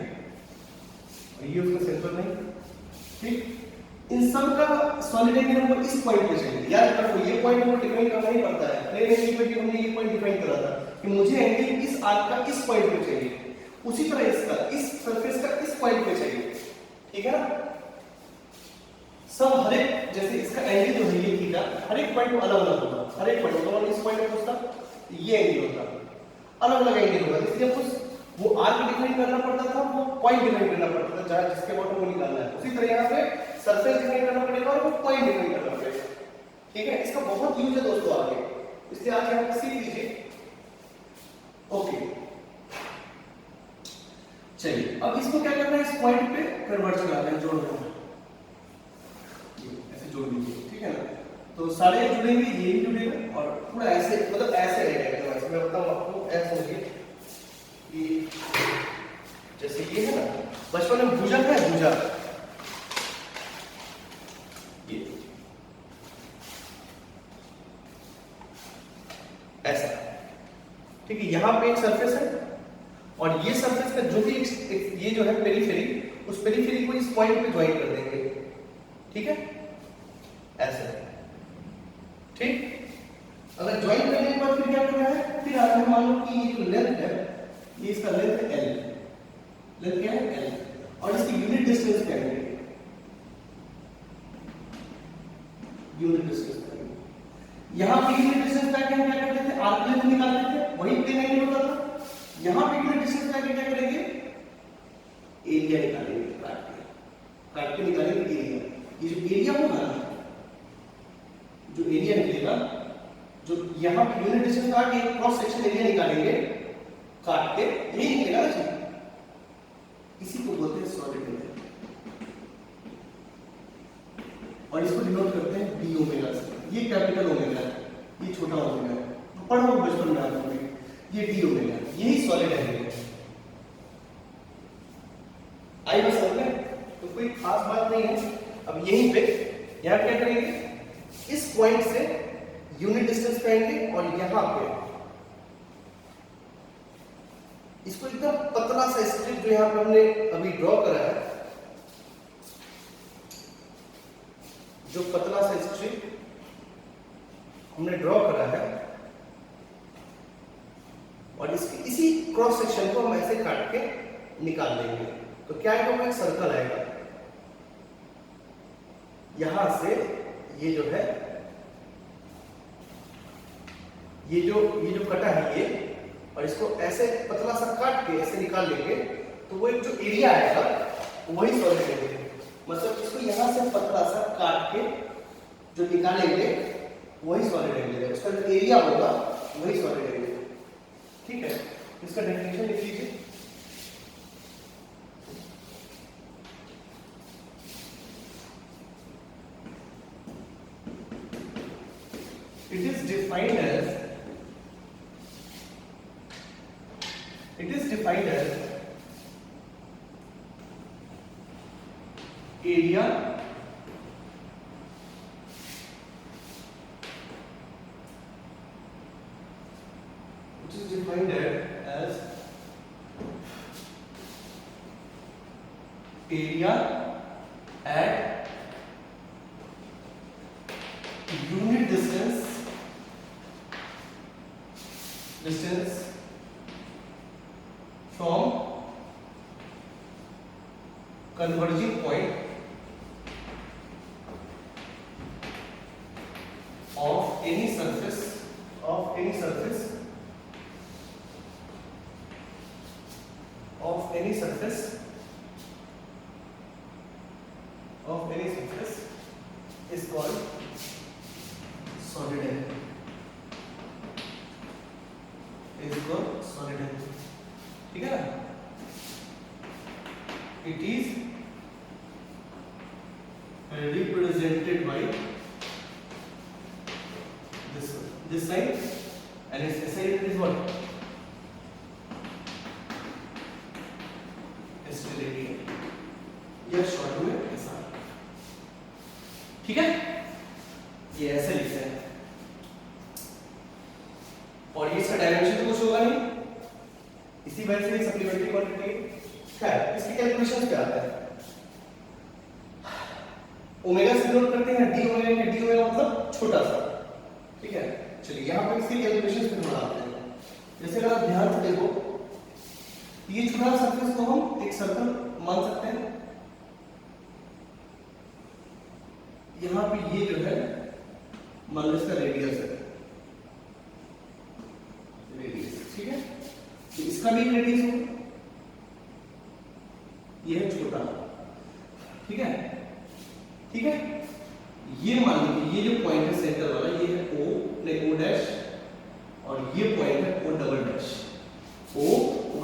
और ये उसका सेंटर नहीं, ठीक। इन सब का सॉलिड एंगल हमको इस पॉइंट पे चाहिए, याद रखो ये पॉइंट हमको डिफाइन करना ही पड़ता है। प्लेन एंगल पे भी हमने ये पॉइंट डिफाइन करा था कि मुझे एंगल इस आर्क का इस पॉइंट पे चाहिए, उसी तरह इसका इस सरफेस का इस पॉइंट पे चाहिए, ठीक है ना। सब हर एक, जैसे इसका एंगल जो है ये थीटा, हर एक पॉइंट अलग अलग होगा, हर एक पॉइंट होगा, इस पॉइंट पे उसका ये एंगल होता, अलग अलग एंगल होगा, इसलिए हमको वो आर्क डिफाइन करना पड़ता था, वो पॉइंट डिफाइन करना पड़ता था, जहां जिसके बॉटम को निकालना है। उसी तरह यहाँ पे सरफेस डिफाइन करना पड़ेगा और वो पॉइंट डिफाइन करना पड़ेगा, ठीक है। इसका बहुत यूज है दोस्तों आगे, इसलिए आगे आप सीख लीजिए, ओके। चलिए अब इसको क्या करना है, इस पॉइंट पे कन्वर्ट करना है, जोड़ देना, ऐसे जोड़ दीजिए, ठीक है ना। तो सारे जुड़ेंगे, ये भी जुड़ेगा और पूरा ऐसे, मतलब ऐसे रहेगा एकदम। मैं बताऊं आपको, ऐसे समझिए कि जैसे ये है ना, बचपन में भुजा है, भुजा, ये ऐसा, ठीक है। यहां पे एक सरफेस है और ये सरफेस का जो भी ये जो है पेरिफेरी, उस पेरिफेरी को इस पॉइंट पे ज्वाइन कर देंगे, ठीक है, ऐसे, ठीक। अगर ज्वाइन करने के बाद फिर क्या करना है, फिर आपने मान लो कि ये जो लेंथ है, ये इसका लेंथ है L, लेंथ क्या है L, और इसकी यूनिट डिस्टेंस क्या है, यूनिट डिस्टेंस यहां पे यूनिट डिस्टेंस क्या करते थे, आर्क लेंथ निकालते थे, वही प्लेन एंगल होता था। यहां पे यूनिट डिस्टेंस क्या करेंगे, एरिया निकालेंगे, काट के निकालेंगे एरिया। ये जो एरिया होगा ना, जो एरिया निकलेगा, जो यहां पे यूनिट डिस्टेंस काट के क्रॉस सेक्शन एरिया निकालेंगे काट के, यही निकलेगा ना जी, इसी को बोलते हैं सॉलिड एंगल, और इसको डिनोट करते हैं डी ओमेगा से। ये कैपिटल ओमेगा है, ये छोटा ओमेगा है, तो पढ़ो बचपन में आपने, ये डी ओमेगा, यही सॉलिड एंगल है। आई बस समझ में, तो कोई खास बात नहीं है। अब यहीं पे यहां क्या करेंगे, इस पॉइंट से यूनिट डिस्टेंस पाएंगे और यहां पे इसको एकदम पतला सा स्ट्रिप जो यहाँ पे हमने अभी ड्रॉ करा है, जो पतला सा स्ट्रिप हमने ड्रॉ करा है, और इसकी इसी क्रॉस सेक्शन को हम ऐसे काट के निकाल लेंगे। तो क्या आएगा, एक सर्कल आएगा। यहां से ये जो है, ये जो कटा है ये, और इसको ऐसे पतला सा काट के ऐसे निकाल लेंगे, तो वो एक जो एरिया आएगा वही सॉलिड लेंगे। मतलब इसको यहां से पतला सा काट के जो निकालेंगे वही सॉलिड लेंगे, उसका जो एरिया होगा वही सॉलिड लेंगे। ठीक है, इसका डेफिनेशन लिख लीजिए। It is defined as area at unit distance from converging point of any surface is called solid end. ठीक है ना? It is represented by this side, and its SI unit is what? Sterility. यह short में ऐसा, ठीक है, ये ऐसे लिखते हैं। और ये इसका डायमेंशन तो कुछ होगा नहीं, इसी वजह से सप्लीमेंट्री क्वांटिटी है। इसके कैलकुलेशन क्या आता है, ओमेगा से डिनोट करते हैं डी ओमेगा, डी ओमेगा मतलब छोटा सा। ठीक है, चलिए यहाँ पर इसके कैलकुलेशन फिर बनाते हैं। जैसे अगर आप ध्यान से देखो, ये छोटा सरफेस को हम एक सर्कल मान सकते हैं। यहाँ पे ये जो है मान लो इसका रेडियस है, ठीक है, तो इसका भी रेडियस होगा, ये है छोटा, ठीक है, ठीक है। ये मान लीजिए ये जो पॉइंट है सेंटर वाला, ये है ओ डैश, और ये पॉइंट है O double dash, O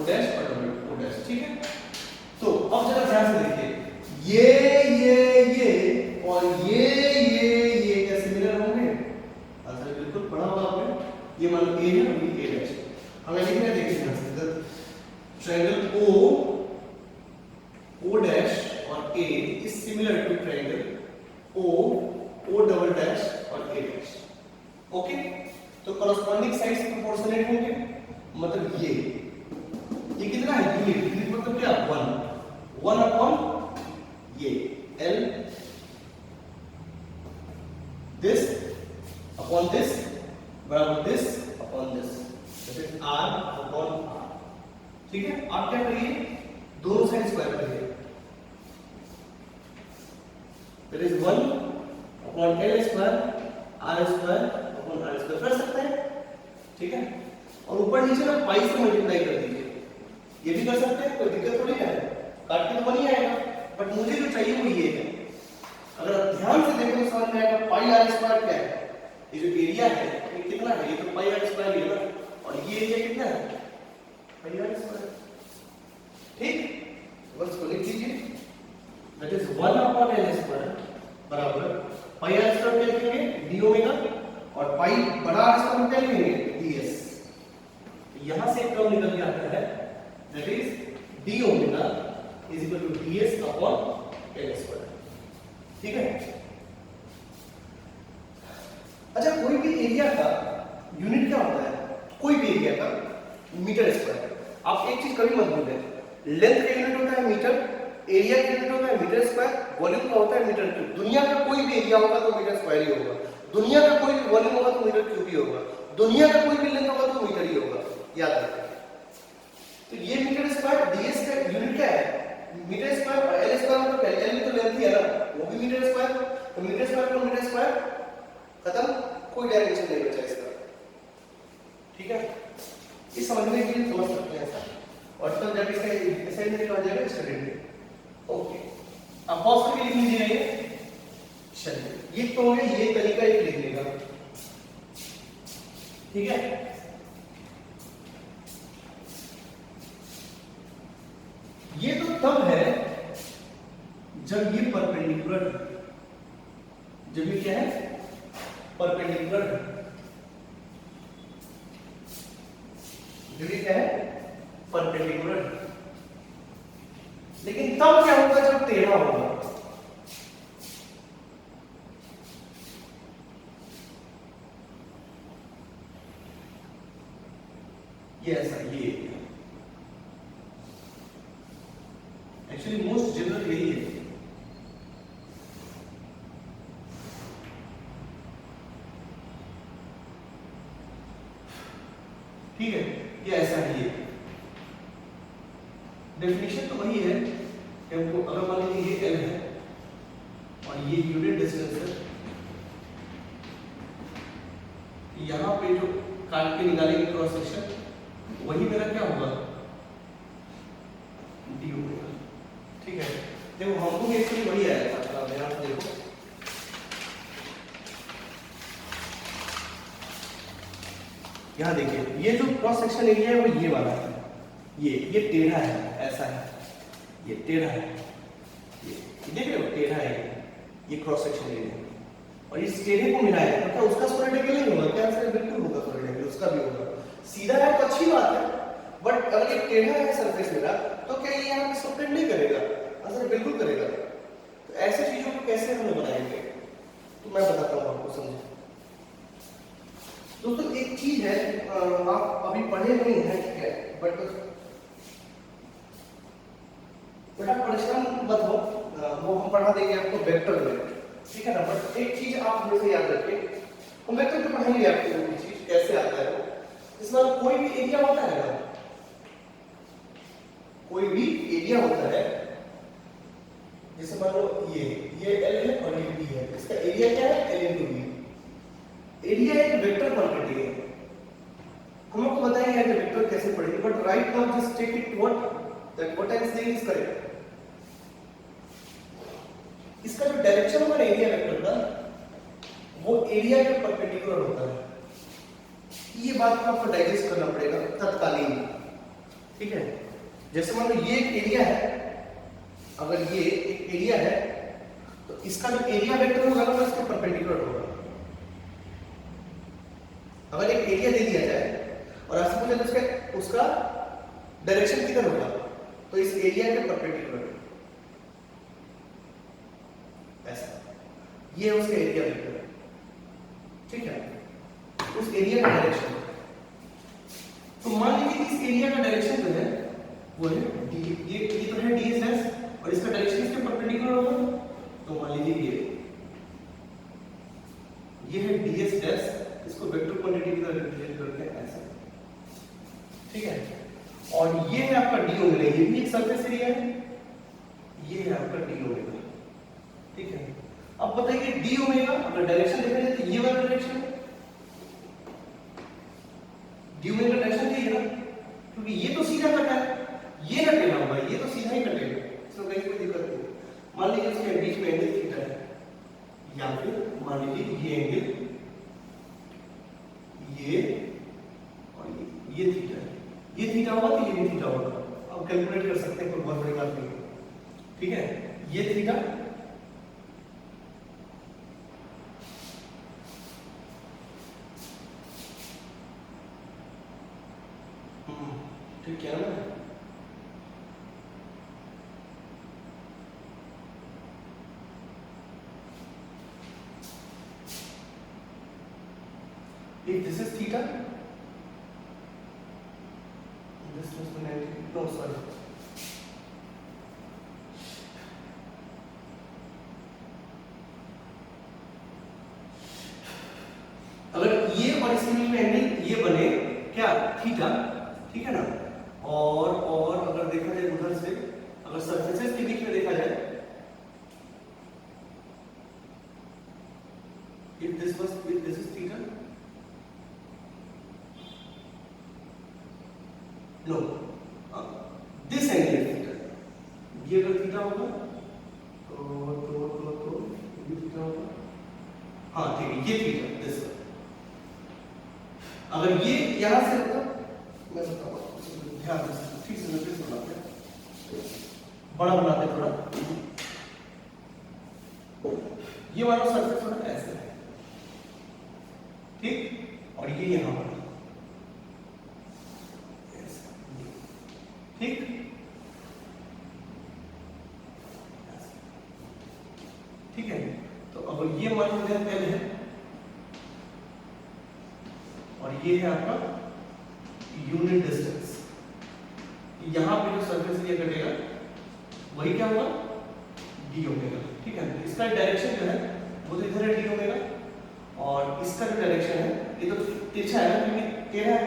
dash और डबल ओ डैश, ठीक है। तो अब जरा ध्यान से देखिए, ये और ये क्या सिमिलर होंगे? आंसर बिल्कुल पढ़ा होगा आपने। ये मान लो ए है और ये ए डैश। हमें लिखना है, देखिए ध्यान से, ट्रायंगल ओ डैश और A is similar to triangle O double dash और ए डैश। ओके, तो कॉरस्पॉन्डिंग साइड्स प्रोपोर्शनल होंगे। मतलब ये कितना है, यूनिट मतलब क्या, 1 अपॉन ये L this upon this बराबर this upon this, that is R upon R। ठीक है, आप क्या करिए, दोनों साइड स्क्वायर करिए, that is 1 upon L square R square upon R square कर सकते हैं। ठीक है, और ऊपर नीचे ना पाई से मल्टीप्लाई कर दीजिए, ये भी कर सकते हैं, कोई दिक्कत थोड़ी है, काट के तो बन ही आएगा। बट मुझे जो चाहिए वो ये है, अगर आप ध्यान से देखो तो समझ में आएगा पाई आर स्क्वायर क्या है। ये जो एरिया है ये कितना है, ये तो पाई आर स्क्वायर है ना, और ये एरिया कितना है, पाई आर स्क्वायर। ठीक, बस को लिख लीजिए, that is 1 upon L square बराबर पाई आर स्क्वायर क्या लिखेंगे, डी ओमेगा, और पाई बड़ा आर स्क्वायर क्या लिखेंगे, डीएस। यहां से एक टर्म निकल के आता है, that is D omega is equal to ds upon l square। ठीक है, अच्छा कोई भी एरिया का यूनिट क्या होता है, कोई भी एरिया का मीटर स्क्वायर, आप एक चीज कभी मत भूलें, लेंथ का यूनिट होता है मीटर, एरिया का यूनिट होता है मीटर स्क्वायर, वॉल्यूम का होता है मीटर क्यूब। दुनिया का कोई भी एरिया होगा तो मीटर स्क्वायर ही होगा, दुनिया का कोई भी वॉल्यूम होगा तो मीटर क्यूब ही होगा, दुनिया का कोई भी लेंथ होगा तो मीटर ही होगा, याद रखें। तो ये मीटर स्क्वायर ds का यूनिट क्या है, मीटर स्क्वायर, एल स्क्वायर मतलब एल तो लेंथ ही है ना, वो भी मीटर स्क्वायर, तो मीटर स्क्वायर को मीटर स्क्वायर, खत्म, कोई डायमेंशन नहीं बचा इसका। ठीक है, इस समझने के लिए समझ सकते हैं ऐसा, और तब जब इसका असाइनमेंट लिखा जाएगा स्टूडेंट। ओके, अब पॉज करके लिख लीजिए ये। चलिए, ये तो है, ये तरीका एक लिखने का, ठीक है। ये तो तब है जब ये परपेंडिकुलर है, जब ये क्या है, परपेंडिकुलर है, जब ये क्या है, परपेंडिकुलर है। लेकिन तब क्या होगा, जब टेढ़ा होगा। ये ऐसा, ये एक्चुअली मोस्ट जनरल यही है। ठीक है, ये ऐसा ही है। डेफिनेशन तो वही है कि हमको अगर मान लीजिए ये एल है और ये यूनिट डिस्टेंस है, यहां पे जो काट के निकालेंगे क्रॉस सेक्शन, वही मेरा क्या होगा, डी होगा। ठीक है, देखो हमको भी एक्चुअली वही आया था, ध्यान से देखो, यहाँ देखिए, ये जो क्रॉस सेक्शन एरिया है वो ये वाला है, ये टेढ़ा है, ऐसा है, ये टेढ़ा है, ये देख रहे हो, टेढ़ा है ये क्रॉस सेक्शन एरिया, और इस टेढ़े को मिलाया तो क्या उसका सॉलिड एंगल नहीं होगा क्या, आंसर बिल्कुल होगा, सॉलिड एंगल उसका भी होगा। सीधा है तो अच्छी बात है, बट अगर ये टेढ़ा है सरफेस मेरा, तो क्या ये यहाँ पे सपोर्ट नहीं करेगा, आंसर बिल्कुल करेगा। तो ऐसे चीजों को कैसे हम बनाएंगे, तो मैं बताता हूँ आपको, समझे दोस्तों। एक चीज है, आप अभी पढ़े नहीं है, ठीक है, बट बेटा परिश्रम मत हो, वो हम पढ़ा देंगे आपको वेक्टर में, ठीक है ना। बट एक चीज आप हमेशा याद रखिए, हम वेक्टर में पढ़ाएंगे आपको वो चीज कैसे आता है। इसमें कोई भी एरिया होता है ना, कोई भी एरिया होता है, जैसे मान लो ये एल है और ये बी है, इसका एरिया क्या है, एल इंटू बी। एरिया एक वेक्टर क्वांटिटी है, हम आपको बताएंगे कि वेक्टर कैसे पढ़ेंगे, but right now just take it what I am saying is correct. इसका जो डायरेक्शन होगा एरिया वेक्टर का, वो एरिया के परपेंडिकुलर होता है। ये बात को आपको डाइजेस्ट करना पड़ेगा तत्कालीन, ठीक है। जैसे मान लो ये एक एरिया है, अगर ये एक एरिया है तो इसका जो एरिया वेक्टर होगा वो इसके परपेंडिकुलर होगा। अगर एक एरिया दे दिया जाए और आपसे पूछे उसका डायरेक्शन किधर होगा, तो इस एरिया के परपेंडिकुलर, ऐसा, ये उसका एरिया वेक्टर, ठीक है, उस एरिया का डायरेक्शन। तो मान लीजिए इस एरिया का डायरेक्शन जो है वो है डी, ये तो है ds डैश, और इसका डायरेक्शन इसके परपेंडिकुलर होगा, तो मान लीजिए ये है ds डैश, इसको वेक्टर क्वांटिटी की तरह रिप्रेजेंट करते हैं ऐसे, ठीक है। और ये है आपका डी ओमेगा, ये भी एक सरफेस एरिया है, ये है आपका डी ओमेगा, ठीक है। अब बताइए डी ओमेगा अगर डायरेक्शन देखा जाए तो ये वाला डायरेक्शन है, डी ओमेगा डायरेक्शन यही है ना, क्योंकि ये तो सीधा कटा है, ये ना टेढ़ा होगा, ये तो सीधा ही कटेगा, इसमें कहीं कोई दिक्कत नहीं। मान लीजिए इसके बीच में एंगल थीटा है, या फिर मान लीजिए ये एंगल, ये और ये थीटा है, ये थीटा होगा तो ये भी थीटा होगा, आप कैलकुलेट कर सकते हैं, कोई बहुत बड़ी बात नहीं है, ठीक है। ये थीटा, ठीक है ना। If this is theta, this no sorry, अगर ये और इसके बीच में एंगल ये बने क्या, थीटा, ठीक है ना। और अगर देखा जाए उधर से, अगर सरफेसेस के बीच में देखा जाए, if this is theta, no, this angle is theta, ये अगर थीटा होगा तो ये थीटा होगा, हाँ ठीक है, ये थीटा, दिस अगर ये यहां से होता, मैं बताऊंगा, ध्यान से ठीक से नोटिस बनाते हैं, बड़ा बनाते थोड़ा, ये वाला सरफेस थोड़ा ऐसे है, ठीक, और ये यहां पर, ठीक, ठीक है। तो अगर ये मान लीजिए एल है और ये है आपका यूनिट डिस्टेंस, यहां पे जो सरफेस एरिया कटेगा वही क्या होगा, डी ओमेगा, ठीक है। इसका डायरेक्शन जो है वो तो इधर है, डी ओमेगा, और इसका जो डायरेक्शन है ये तो तिरछा है ना, क्योंकि टेढ़ा है,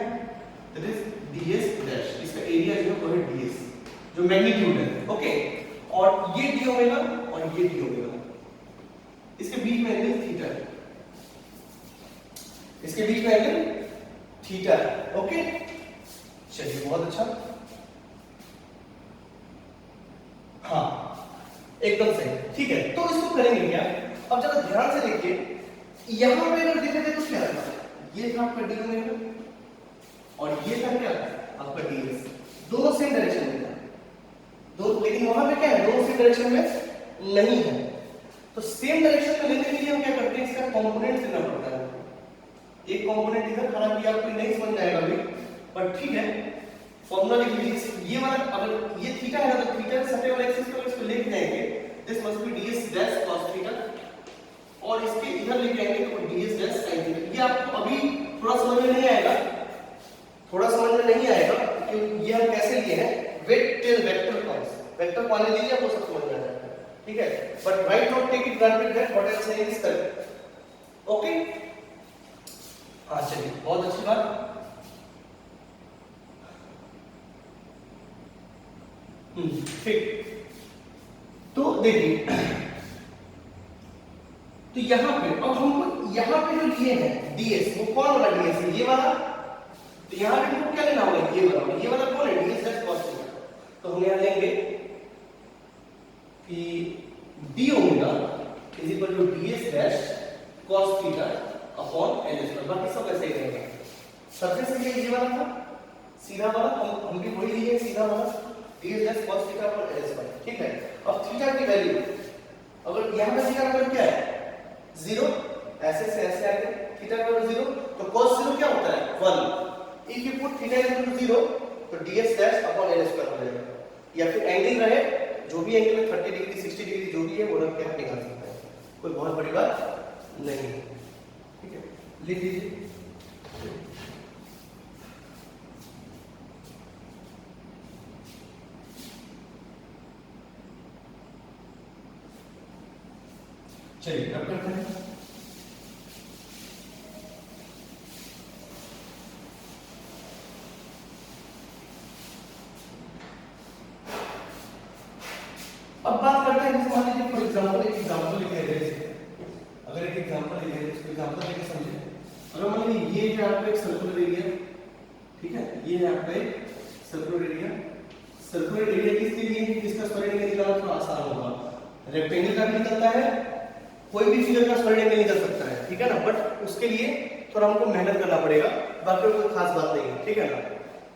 दैट इज ds डैश, इसका एरिया जो है वो है ds, जो मैग्नीट्यूड है, ओके। और ये डी ओमेगा और ये डी ओमेगा, इसके बीच में एंगल थीटा है, इसके बीच में एंगल थीटा है, ओके। चलिए बहुत अच्छा, हाँ एकदम सही, ठीक है। तो इसको करेंगे क्या, अब जरा ध्यान से देखिए, यहां पे अगर देखा जाए तो क्या है, ये था आपका डी ओमेगा और ये था क्या आपका ds, दोनों सेम डायरेक्शन में था, दो, लेकिन वहां पे क्या है, दोनों सेम डायरेक्शन में नहीं है। तो सेम डायरेक्शन में लेने के लिए हम क्या करते हैं, इसका कंपोनेंट लेना पड़ता है, एक कंपोनेंट इधर, हालांकि आपको नहीं समझ में आएगा अभी, पर ठीक है, फॉर्मूला लिख लीजिए, ये वाला अगर ये थीटा है ना, तो थीटा के सटे वाले एक्सिस पर इसको लेके जाएंगे, this must be ds dash cos theta, और इसके इधर लेके आएंगे तो ds डैश sin थीटा। ये आपको अभी थोड़ा समझ में नहीं आएगा, थोड़ा समझ में नहीं आएगा, क्योंकि ये हम कैसे लिए हैं, wait till vector cons, vector पाने दीजिए, आपको सब समझ में आ जाएगा, ठीक है। But right not take it granted that what I am saying is correct, okay. हाँ चलिए बहुत अच्छी बात, ठीक। तो देखिए, तो यहां पे अब हमको यहां पे जो लिए हैं ds, वो कौन वाला ds है, ये वाला, तो यहां पे हमको क्या लेना होगा, ये वाला कौन है, ds डैश cos थीटा। तो हम यहां लेंगे कि d omega is equal to ds dash cos theta upon l square, बाकी सब ऐसे ही रहेगा। सरफेस एरिया ये वाला था, सीधा वाला, हम भी वही लिए सीधा वाला, ds dash cos theta upon l square, ठीक है। अब थीटा की वैल्यू, अगर यहां पे थीटा का वैल्यू क्या है, 0, ऐसे से ऐसे आगे, थीटा का वैल्यू 0, तो cos 0 क्या होता है, 1। If you put theta equal to 0, तो ds dash upon l square हो जाएगा, या फिर एंगल रहे, जो भी एंगल है 30 डिग्री 60 डिग्री जो भी है वो रख के आप निकाल सकते हैं, कोई बहुत बड़ी बात नहीं है, ठीक है। लिख लीजिए, चलिए अब करते हैं। अब बात करते हैं, जैसे मान लीजिए फॉर एग्जांपल एक एग्जांपल लिखे हैं, अगर एक एग्जांपल लिखे हैं, इसको एग्जांपल लेके समझे। अगर मान लीजिए ये है आपका एक सर्कुलर एरिया, ठीक है, ये है आपका एक सर्कुलर एरिया, सर्कुलर एरिया किसके लिए, इसका स्क्वायर एरिया निकालना थोड़ा आसान होगा, रेक्टेंगल का भी निकलता है, कोई भी फिगर का स्क्वायर एरिया निकल सकता है, ठीक है ना, बट उसके लिए थोड़ा हमको मेहनत करना पड़ेगा, बाकी कोई खास बात नहीं है, ठीक है ना,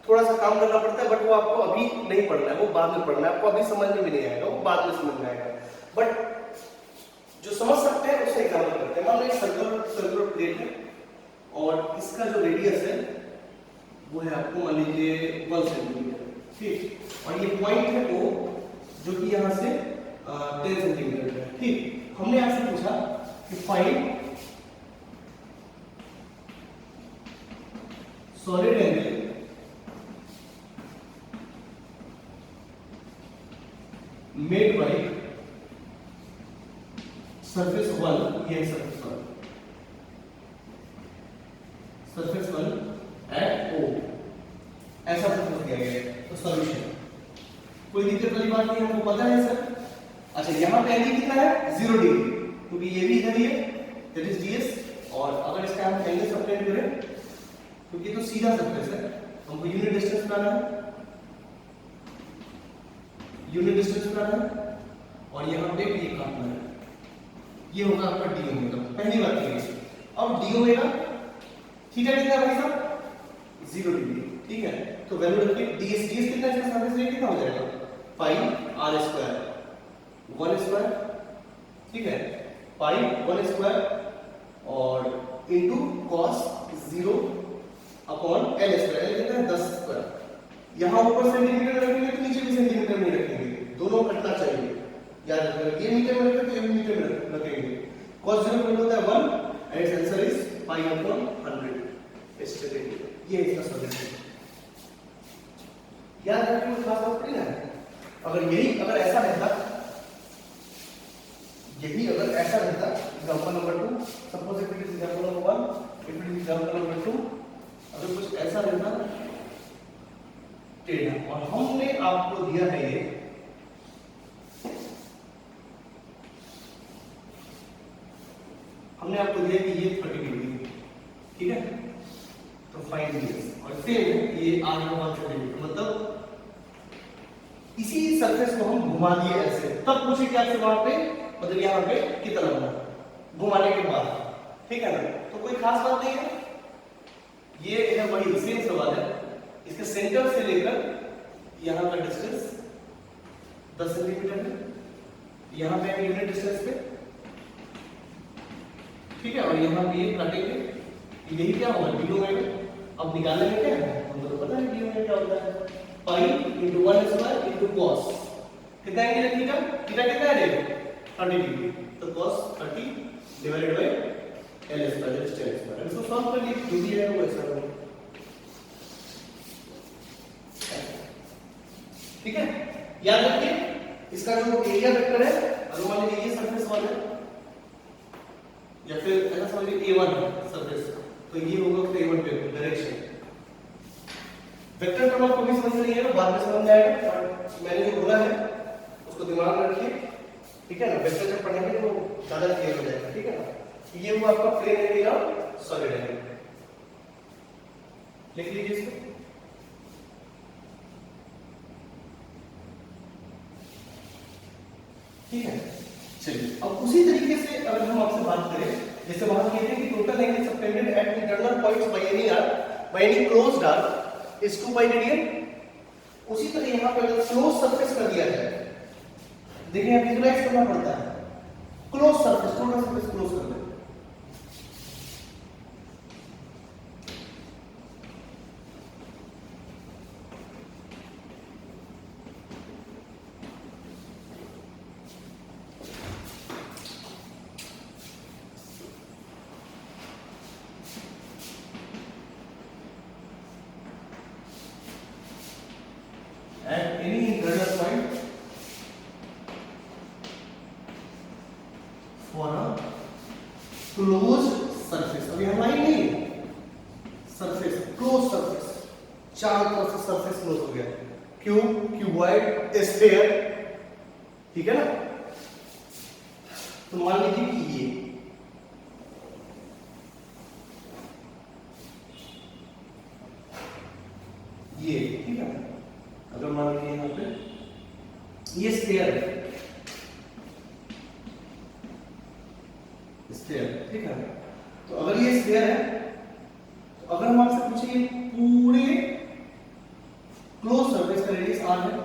थोड़ा सा काम करना पड़ता है, बट वो आपको अभी नहीं पढ़ना है, वो बाद में पढ़ना है, आपको अभी समझ में भी नहीं आएगा, वो बाद में समझ में आएगा, बट जो समझ सकते हैं उससे एग्जांपल करते हैं। मान लो एक सर्कुलर प्लेट है और इसका जो रेडियस है वो है आपको मान लीजिए 1 सेंटीमीटर, ठीक, और ये पॉइंट है O जो कि यहाँ से 10 सेंटीमीटर है, ठीक। हमने आपसे पूछा कि find solid angle made by surface 1, ये सरफेस 1, सरफेस 1 एट O, ऐसा प्रपोज किया गया है। तो सॉल्यूशन, कोई दिक्कत वाली बात नहीं, हमको पता है सर। अच्छा, यहाँ पे एंगल कितना है 0 डिग्री, क्योंकि ये भी इधर ही है, दैट इज ds। और अगर इसका हम एंगल सब्टेंड करें, क्योंकि तो सीधा सरफेस है, हमको यूनिट डिस्टेंस बनाना है, यूनिट डिस्टेंस बनाना है, और यहाँ पे ये काटना है, ये होगा आपका डी ओमेगा। पहली बात ये, अब डी ओमेगा थीटा कितना है भाई साहब 0 डिग्री, ठीक है। तो वैल्यू रखिए ds, ds कितना है, इसका सरफेस एरिया कितना हो जाएगा पाई r स्क्वायर 1 स्क्वायर, ठीक है, पाई 1 स्क्वायर और into cos 0 upon l square, l कितना है 10 स्क्वायर। यहां ऊपर सेंटीमीटर रखेंगे तो नीचे भी सेंटीमीटर में रखेंगे, दोनों कटना चाहिए, याद रखिएगा। ये मीटर में रखेंगे तो ये मीटर में रखेंगे। cos 0 का होता है 1 and it's answer is pi upon 100। ये इसका सॉल्यूशन, याद रखिए, खास बात करिए ना। अगर ऐसा रहता, यही अगर ऐसा रहता, example number 2, suppose it is example number 1, it is example number 2, अगर कुछ ऐसा रहता टेढ़ा, और हमने आपको दिया है ये, हमने आपको दिया कि ये 30 डिग्री, ठीक है, तो फाइंड दिस, और फिर ये आगे का 130 मतलब इसी सरफेस को हम घुमा दिए ऐसे, तब पूछे कि आपसे वहां पे मतलब यहाँ पे कितना बना घुमाने के बाद, ठीक है ना। तो कोई खास बात नहीं है, ये है वही सेम सवाल है। इसके सेंटर से लेकर यहाँ का डिस्टेंस 10 सेंटीमीटर है, यहाँ पे यूनिट डिस्टेंस पे, ठीक है, और यहाँ पे ये काटेंगे, यही क्या होगा डी ओमेगा। अब निकालने में क्या है, हमको तो पता है डी ओमेगा क्या होता है, पाई इनटू 1 स्क्वायर इनटू cos, कितना एंगल है थीटा, थीटा कितना है 30 डिग्री, तो cos 30 divided by l square that is 10 square. इसको सॉल्व कर लिए, जो भी है वो ऐसा होगा, ठीक है। याद रखिए इसका जो एरिया वेक्टर है, अगर मान लीजिए ये सरफेस 1 है या फिर ऐसा समझिए a1 है सरफेस, तो ये होगा a1 पे डायरेक्शन। वेक्टर टर्म आपको भी समझ नहीं है, बाद में समझ आएगा, पर मैंने जो बोला है उसको दिमाग में रखिए, ठीक है ना। वेक्टर जब पढ़ेंगे तो ज्यादा क्लियर हो जाएगा, ठीक है ना। ये हुआ आपका प्लेन एरिया और सॉलिड एरिया, लिख लीजिए इसको। ठीक है, चलिए अब उसी तरीके से अगर हम आपसे बात करें, जैसे वहां कहते हैं कि total angle subtended at internal points by any arc by any closed arc is 2 pi radian. उसी तरह यहां पर अगर क्लोज सरफेस कर दिया जाए, देखिए अब विजुलाइज करना पड़ता है, close surface, total surface close कर दें, at any internal point for a closed surface। अभी हम लाइन नहीं है, सरफेस क्लोज सरफेस, चारों तरफ से सरफेस क्लोज हो गया, क्यूब, क्यूबॉइड, स्फीयर, ठीक है ना। तो मान लीजिए कि ये ठीक है, अगर मान लीजिए यहाँ पे ये स्फीयर है, स्फीयर, ठीक है। तो अगर ये स्फीयर है, तो अगर हम आपसे पूछे ये पूरे क्लोज सरफेस का रेडियस r है,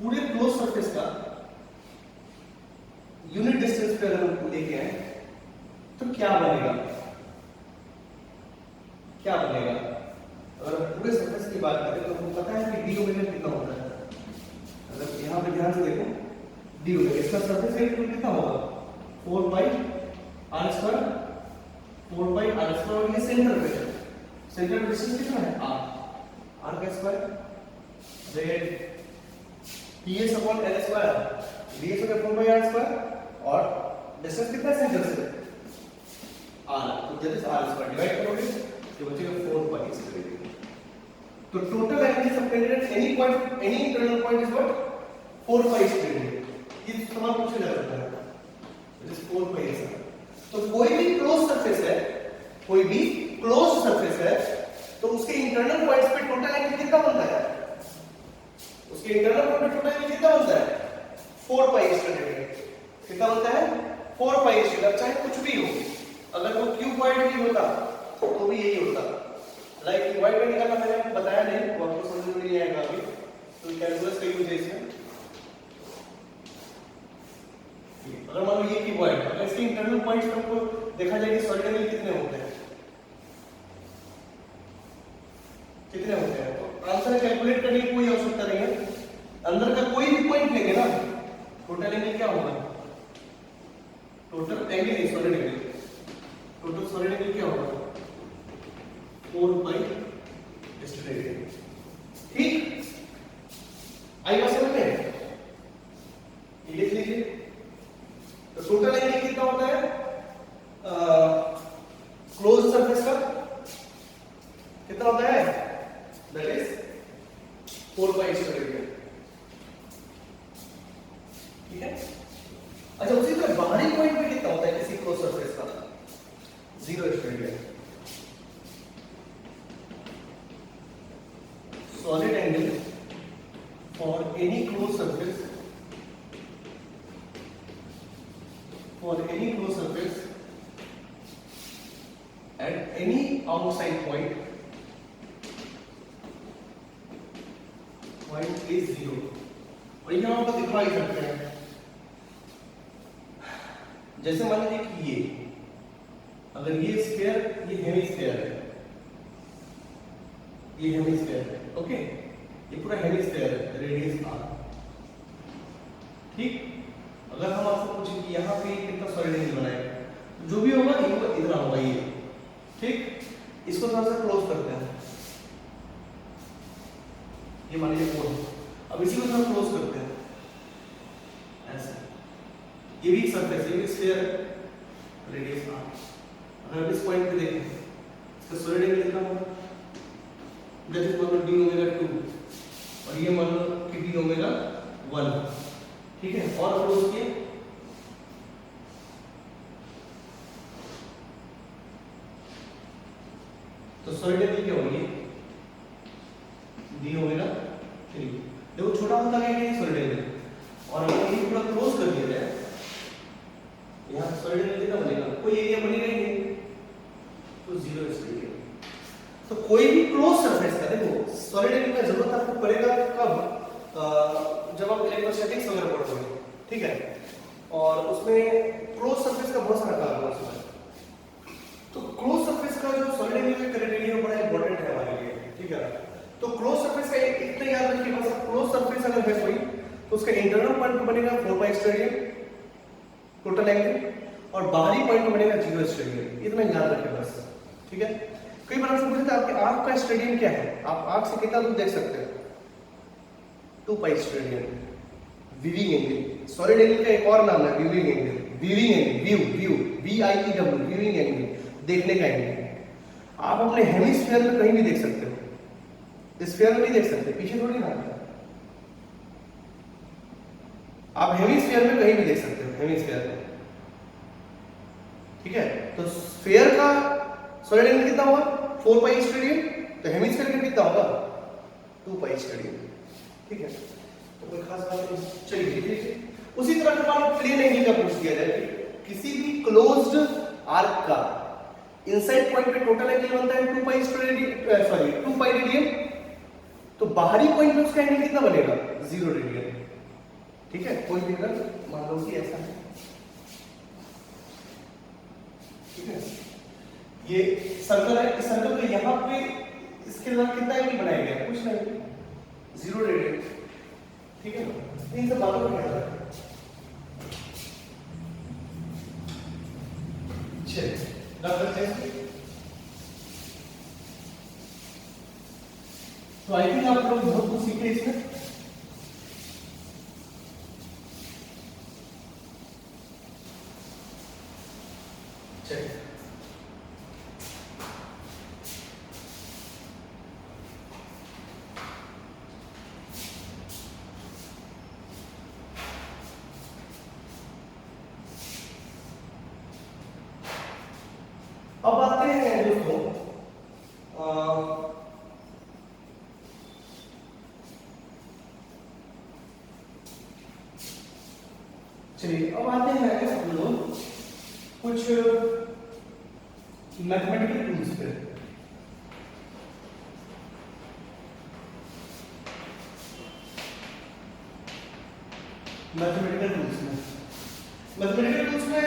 पूरे क्लोज सरफेस का यूनिट डिस्टेंस पे अगर हम लेके आए तो क्या बनेगा, क्या बनेगा। अगर पूरे सरफेस की बात करें तो हमको पता है कि डी ओमेगा कितना होता है। अगर यहाँ पे ध्यान से देखो, डी ओमेगा इसका सरफेस एरिया कितना होगा 4 पाई r स्क्वायर, 4 पाई r स्क्वायर, और ये सेंटर पे है, सेंटर डिस्टेंस कितना है r, r का square, z ds upon l square, ds हो गया 4/r² और डिस्टेंस कितना है सेंटर से r, तो दैट इज r² डिवाइड करोगे तो बचेगा 4/2। तो total angle subtended at any point, any internal point is what 4/2। ये सवाल पूछा जा सकता है, इट इज 4/2। तो कोई भी क्लोज सरफेस है, कोई भी क्लोज सरफेस है, तो उसके इंटरनल पॉइंट्स पे टोटल एंगल कितना बनता है, उसके इंटरनल पॉइंट पे टोटल एंगल कितना बनता है 4/2। कितना बनता है 4/2। चाहे कुछ भी हो, अगर वो क्यूब पॉइंट भी होता तो भी यही होता। लाइक वाइट में निकालना मैंने बताया नहीं, वो आपको समझ में नहीं आएगा अभी, तो कैलकुलस का यूज है इसमें। अगर मान लो ये की पॉइंट, अगर इसके इंटरनल पॉइंट्स हमको देखा जाए कि सॉलिड एंगल कितने होते हैं, कितने होते हैं, तो आंसर कैलकुलेट करने की कोई आवश्यकता नहीं है। अंदर का कोई भी पॉइंट लेंगे ना, टोटल एंगल क्या होगा, टोटल एंगल नहीं solid angle, total solid angle क्या होगा 4/2। ठीक, आई बात समझ में, ये लिख लीजिए। तो टोटल एंगल कितना होता है क्लोज सरफेस का, कितना होता है, दैट इज 4/2। ठीक है। अच्छा, उसी तरह बाहरी पॉइंट पे कितना होता है किसी क्लोज सरफेस का, 0/2। solid angle for any closed surface, for any closed surface at any outside point is 0। और यहाँ आपको दिखाई सकते हैं, जैसे मान लीजिए कि ये, अगर ये स्फीयर, ये हेमिस्फीयर है, ये हेमिस्फीयर है, ओके, ये पूरा हेमिस्फीयर है, रेडियस r। ठीक, अगर हम आपसे पूछें कि यहाँ पे कितना सॉलिड एंगल बनाएगा, जो भी होगा ये इतना होगा ये। ठीक, इसको थोड़ा सा क्लोज करते हैं, ये मान लीजिए 4, अब इसी को थोड़ा क्लोज करते हैं ऐसे, ये भी सरफेस, ये भी स्फीयर है, रेडियस r। अगर इस पॉइंट पे देखें, इसका सॉलिड एंगल कितना होगा, दैट इज मान लो d ω2 और ये मान लो कि d ω1। ठीक है, और क्लोज किए, तो सॉलिड एंगल क्या होगी d ω3। देखो छोटा होता गया कि सॉलिड एंगल, और अगर ये पूरा क्लोज कर दिया जाए, यहाँ सॉलिड एंगल कितना बनेगा, कोई एरिया बनेगा ही नहीं, तो 0/2। तो कोई भी क्लोज सरफेस का, देखो सॉलिड एंगल का जरूरत आपको पड़ेगा कब, जब आप इलेक्ट्रोस्टैटिक्स वगैरह पढ़ोगे। ठीक है, और उसमें क्लोज सरफेस का बहुत सारा काम है उसमें। तो क्लोज सरफेस का जो सॉलिड एंगल का क्राइटेरिया बड़ा इंपॉर्टेंट है हमारे लिए। ठीक है, तो क्लोज सरफेस का इतना याद रखिए बस, क्लोज सरफेस अगर है कोई, तो उसका इंटरनल पॉइंट बनेगा 4/2 टोटल एंगल, और बाहरी पॉइंट बनेगा 0/2। इतना याद रखिए बस। ठीक है, कई बार आपसे पूछते हैं आपके आंख का स्टेडियम क्या है, आप आंख से कितना दूर देख सकते हैं, 2π विविंग एंगल। सॉलिड एंगल का एक और नाम है viewing angle, viewing angle, view VIEW, viewing angle, देखने का एंगल। आप अपने हेमिस्फीयर में कहीं भी देख सकते हो, स्फीयर में नहीं देख सकते, पीछे थोड़ी ना, आप हेमिस्फीयर में कहीं भी देख सकते हो, हेमिस्फीयर में। ठीक है, तो स्फीयर का सॉलिड एंगल कितना होगा 4π, तो हेमिस्फीयर का कितना होगा 2π। ठीक है, तो कोई खास बात नहीं, चलिए देखिए। उसी तरह का मान प्लेन एंगल का पूछ दिया जाए, किसी भी क्लोज्ड आर्क का इनसाइड पॉइंट पे टोटल एंगल बनता है 2π रेडियन, तो बाहरी पॉइंट पे उसका एंगल कितना बनेगा 0 रेडियन। ठीक है, कोई भी अगर मान लो कि ऐसा है, ठीक है, ये सर्कल है, इस सर्कल के यहाँ पे इसके अंदर कितना एंगल बनाया गया, कुछ नहीं, 0 रेडियन। ठीक है, इन सब बातों को याद रखें। चलिए रख करते हैं। तो आई थिंक आप लोग बहुत कुछ सीखे इसमें। चलिए अब आते हैं दोस्तों चलिए अब आते हैं हम लोग कुछ मैथमेटिकल टूल्स पे। मैथमेटिकल टूल्स में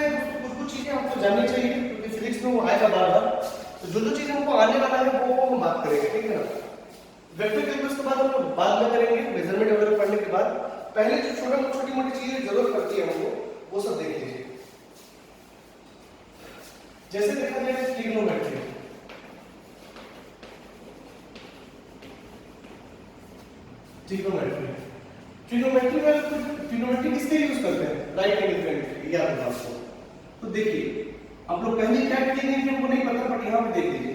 कुछ चीजें आपको जाननी चाहिए क्योंकि फिजिक्स में वो आएगा बार बार। तो जो चीजें हमको आने वाला है वो हम बात करेंगे, ठीक है ना। वेक्टर कैलकुलस के बाद हम लोग बाद में करेंगे, मेजरमेंट वगैरह पढ़ने के बाद। पहले जो छोटी मोटी चीजें जरूरत पड़ती है हमको वो सब देख लीजिए। जैसे देखा जाए ट्रिग्नोमेट्री, ट्रिग्नोमेट्री किसके यूज करते हैं? राइट एंगल ट्रायंगल, याद रखना आपको। तो देखिए आप लोग पहले क्या किए नहीं हमको नहीं पता, बट यहाँ पे देख लीजिए।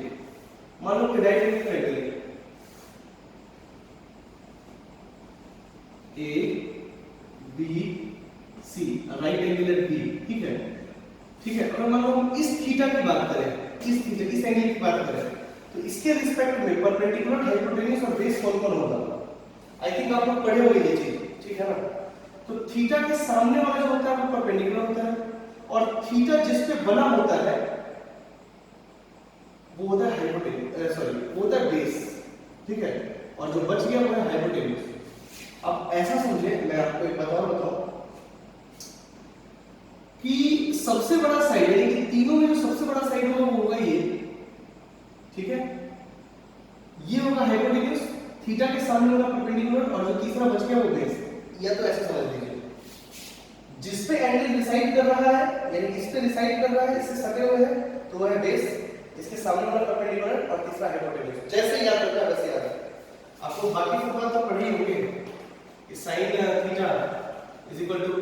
मान लो कि right angle triangle A B C, right angle B, ठीक है, ठीक है। अगर मान लो हम इस थीटा की बात करें, इस थीटा इस एंगल की बात करें, तो इसके रिस्पेक्ट में परपेंडिकुलर, हाइपोटेन्यूज और बेस कौन-कौन होगा? आई थिंक आप लोग पढ़े होंगे ये चीज, ठीक है ना। तो थीटा के सामने वाला जो होता है वो परपेंडिकुलर होता है, और थीटा जिस पे बना होता है वो होता है हाइपोटेन्यूज, सॉरी वो होता है बेस, ठीक है, और जो बच गया वो है हाइपोटेन्यूज। अब ऐसा समझे, मैं आपको एक बताऊं कि सबसे बड़ा साइड यानी कि तीनों में जो सबसे बड़ा साइड होगा वो होगा ये, ठीक है, ये होगा हाइपोटेन्यूज, थीटा के सामने होगा परपेंडिकुलर, और जो तीसरा बच गया वो बेस। या तो ऐसे समझ लीजिए, जिस पे एंगल डिसाइड कर रहा है यानी इस पे डिसाइड कर रहा है, इससे सटे हुए हैं तो वो है बेस, इसके सामने वाला परपेंडिकुलर और तीसरा हाइपोटेन्यूज। जैसे याद रखना वैसे याद रखना। आपको बाकी फॉर्मूला तो पढ़े ही होंगे कि sin theta is equal to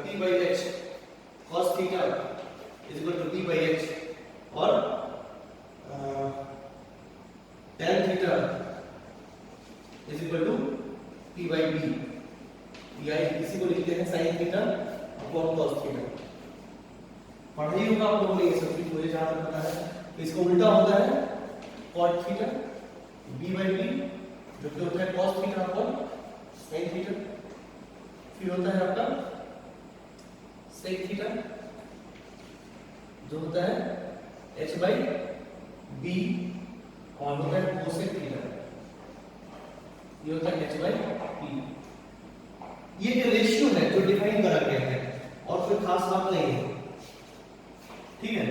p by h, cos theta is equal to p by h, और tan theta is equal to p by b, या इसी को लिखते हैं sin theta upon cos theta. पढ़ाई होगा आप लोगों ने ये सब चीज, मुझे जहां तक पता है। तो इसका उल्टा होता है cot theta b by b, जो कि होता है cos theta upon sin theta. फिर होता है आपका sec थीटा, जो होता है h by b, और होता है cosec थीटा, ये होता है h by b। ये एक रेशियो है जो डिफाइन करा गया है और कोई खास बात नहीं है, ठीक है।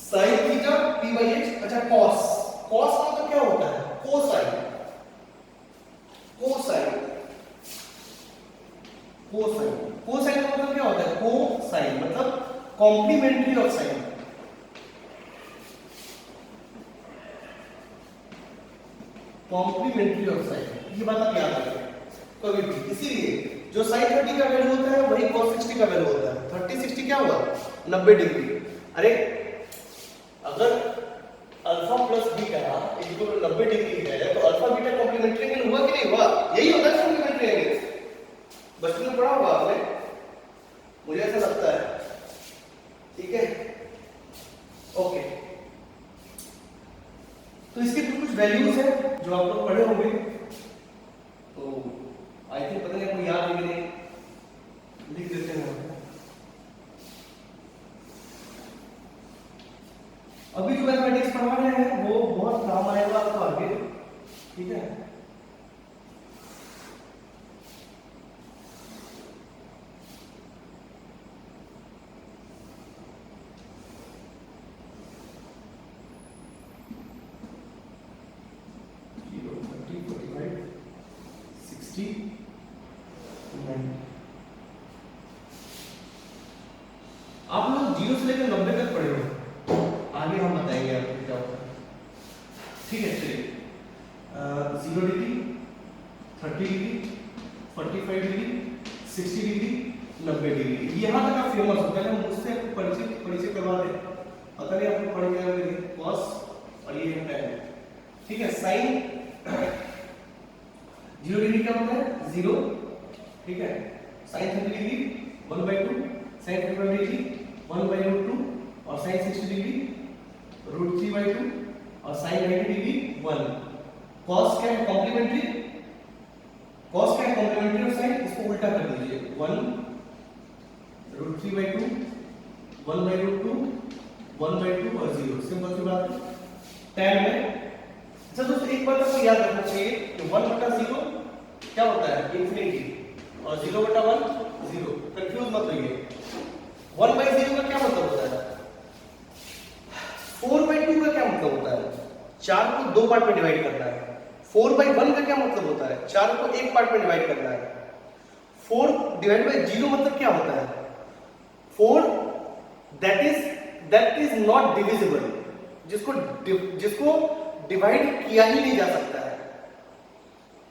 sin theta p by h, अच्छा cos, cos का मतलब क्या होता है? कोसाइन, कोसाइन, कोसाइन, कोसाइन का मतलब क्या होता है? कोसाइन मतलब complementary of sine, complementary of sine, ये बात आप याद रखें कभी भी। इसीलिए जो sin 30 का वैल्यू होता है वही cos 60 का वैल्यू होता है। 30 60 क्या हुआ? 90 डिग्री। अरे अगर alpha plus beta equal to 90 degree है तो अल्फा बीटा कॉम्प्लीमेंट्री एंगल हुआ कि नहीं हुआ? यही होता है कॉम्प्लीमेंट्री एंगल। बचपन में पढ़ा होगा आपने, मुझे ऐसा लगता है, ठीक है, ओके। तो इसके कुछ वैल्यूज हैं जो आप लोग पढ़े होंगे, तो आई थिंक पता नहीं आपको याद है कि नहीं, लिख देते हैं। अभी जो मैथमेटिक्स पढ़ा रहे हैं वो बहुत काम आएगा आपको आगे, ठीक है। आप लोग 0 से लेकर 90 तक पढ़े हो, आगे हम बताएंगे आपको क्या होता है, ठीक है। चलिए 0 degree, 30 degree, 45 degree, 60 degree, 90 degree. यहाँ तक आप फेमस हो, पहले मुझसे परिचय करवा दे, पता नहीं आपको पढ़ गया है कॉस और ये है tan, ठीक है। साइन 0 डिग्री क्या होता है 0, ठीक है। साइन 30 डिग्री 1/2, साइन 45 डिग्री 1/√2 और साइन 60 डिग्री √3/2 और साइन 90 डिग्री 1। कॉस क्या है कॉम्प्लीमेंट्री, कॉस क्या है कॉम्प्लीमेंट्री ऑफ साइन, इसको उल्टा कर दीजिए 1√3/2 1/√2 1/2 और 0, सिंपल सी बात है। tan में अच्छा दोस्तों एक बात आपको याद रखना चाहिए कि 1/0 क्या होता है इंफिनिटी और 0/1 0, कंफ्यूज मत होइए। 1/0 का क्या मतलब होता है, 4/2 का क्या मतलब होता है, 4 को 2 पार्ट में डिवाइड करना है। 4/1 का क्या मतलब होता है, 4 को 1 पार्ट में डिवाइड करना है। 4 डिवाइड बाय 0 मतलब क्या होता है, 4 दैट इज नॉट डिविजिबल, जिसको डिवाइड किया ही नहीं जा सकता है,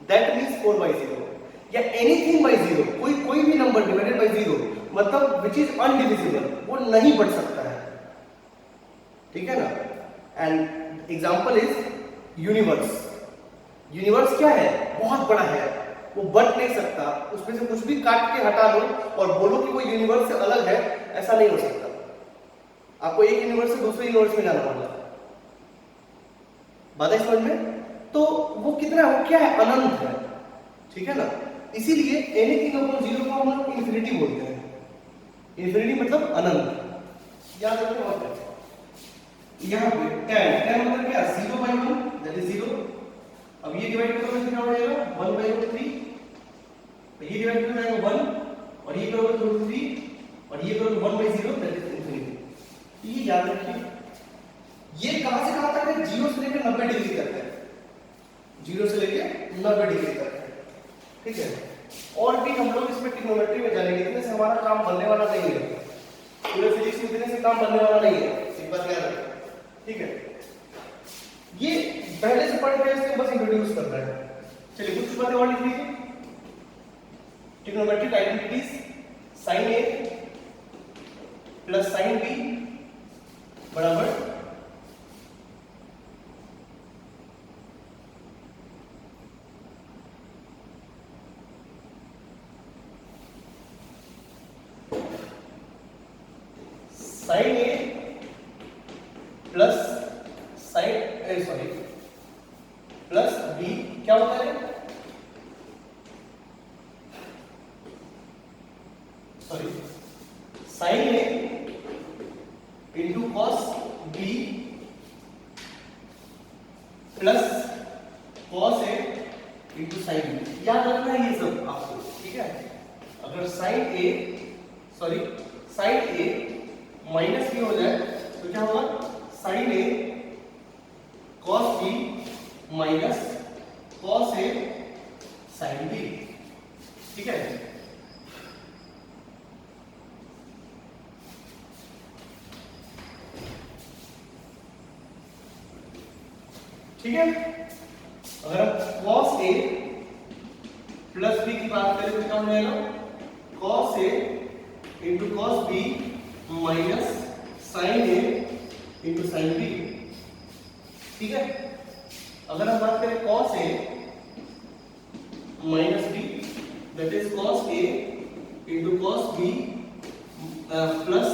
दैट मींस 4/0 या एनीथिंग बाय 0, कोई भी नंबर डिवाइडेड बाय 0 मतलब विच इज अनडिविजिबल, वो नहीं बढ़ सकता है, ठीक है ना। And example is universe. Universe क्या है, बहुत बड़ा है, वो बढ़ नहीं सकता, उसमें से कुछ भी काट के हटा दो और बोलो कि वो यूनिवर्स से अलग है, ऐसा नहीं हो सकता। आपको एक यूनिवर्स से दूसरे यूनिवर्स में जाना होगा, बात है समझ में। तो वो कितना है, वो क्या है, अनंत है, ठीक है ना। इसीलिए एनीथिंग अपॉन 0 को हम लोग इंफिनिटी बोलते हैं। इंफिनिटी मतलब अनंत, याद रखना होता है। यहाँ पे tan मतलब क्या 0/1 दैट इज 0। अब ये डिवाइड करोगे तो क्या हो जाएगा 1/3, तो ये डिवाइड कर जाएगा 1 और ये करोगे तो √3 और ये करोगे 1/0 दैट इज इंफिनिटी। ये याद रखिए। ये कहां से कहां तक है, 0 से लेकर 90 डिग्री तक है, 0 से लेकर 90 डिग्री तक है, ठीक है। और भी हम लोग इसमें ट्रिग्नोमेट्री में जानेंगे, इतने से हमारा काम बनने वाला नहीं है, पूरे फिजिक्स में इतने से काम बनने वाला नहीं है, एक बात याद रखिए, ठीक है। ये पहले से पढ़ रहे हैं, इसको बस इंट्रोड्यूस कर रहे हैं। चलिए कुछ बातें और लिख लीजिए। Trigonometric identities, sin A plus sin B बराबर sin A plus plus B क्या होता है, sin A into cos B plus cos A into sin B। याद रखना है ये सब आपको, ठीक है। अगर sin A माइनस B हो जाए तो क्या होगा, sin A cos B minus cos A sin B, ठीक है। ठीक है, अगर हम cos A प्लस B की बात करें तो क्या हो जाएगा, cos A into cos B minus sin A into sin B, ठीक है। अगर हम बात करें cos A minus B that is cos A into cos B plus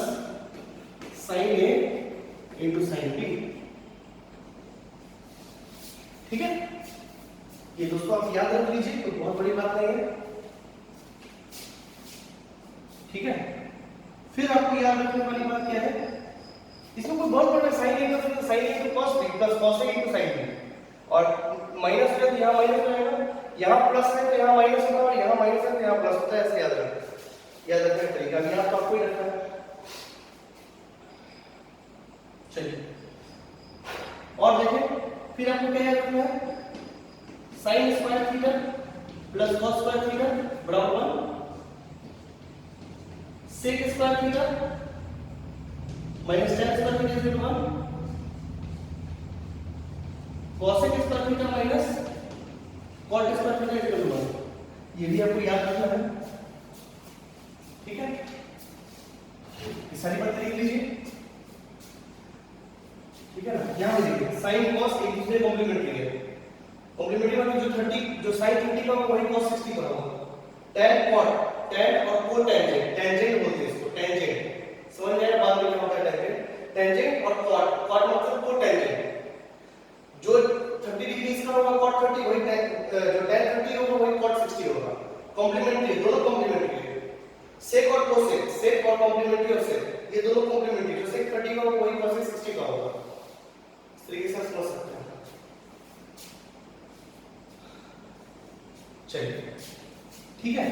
sin A into sin B, ठीक है। ये दोस्तों आप याद रख लीजिए, तो बहुत बड़ी बात नहीं है, ठीक है। फिर आपको याद रखने वाली बात क्या है, इसमें कोई बहुत बड़ा sin A into cos B plus cos A into sin B, और माइनस है तो यहाँ माइनस हो जाएगा, यहाँ प्लस है तो यहाँ माइनस होगा, और यहाँ माइनस है तो यहाँ प्लस होता है, ऐसे याद रखने का तरीका भी आप आपको ही रखना है। चलिए और देखें, फिर आपको क्या याद रखना है, sin square theta plus cos square theta बराबर 1, sec square theta minus tan square theta equal to 1, cosec square theta minus cot square theta equal to 1। ये भी आपको याद रखना है, ठीक है। ठीक है ना। यहाँ पे देखिए साइन कॉस एक दूसरे कॉम्प्लीमेंट्री है। कॉम्प्लीमेंट्री मतलब जो 30 जो साइन 30 का होगा वही कॉस 60 का होगा। tan कॉट tan और कोटेंजेंट टेंजेंट बोलते हैं इसको टेंजेंट समझ में आया बाद में क्या होता है टेंजेंट टेंजेंट और कॉट कॉट मतलब कोटेंजेंट जो 30 डिग्री इसका होगा कॉट 30 वही जो tan 30 होगा वही कॉट 60 होगा। कॉम्प्लीमेंट्री दोनों कॉम्प्लीमेंट्री है। सेक और कोसेक सेक और कॉम्प्लीमेंट्री और सेक ये दोनों कॉम्प्लीमेंट्री जो सेक 30 का होगा वही कोसेक 60 का होगा। इस तरीके से समझ सकते हैं। चलिए ठीक है।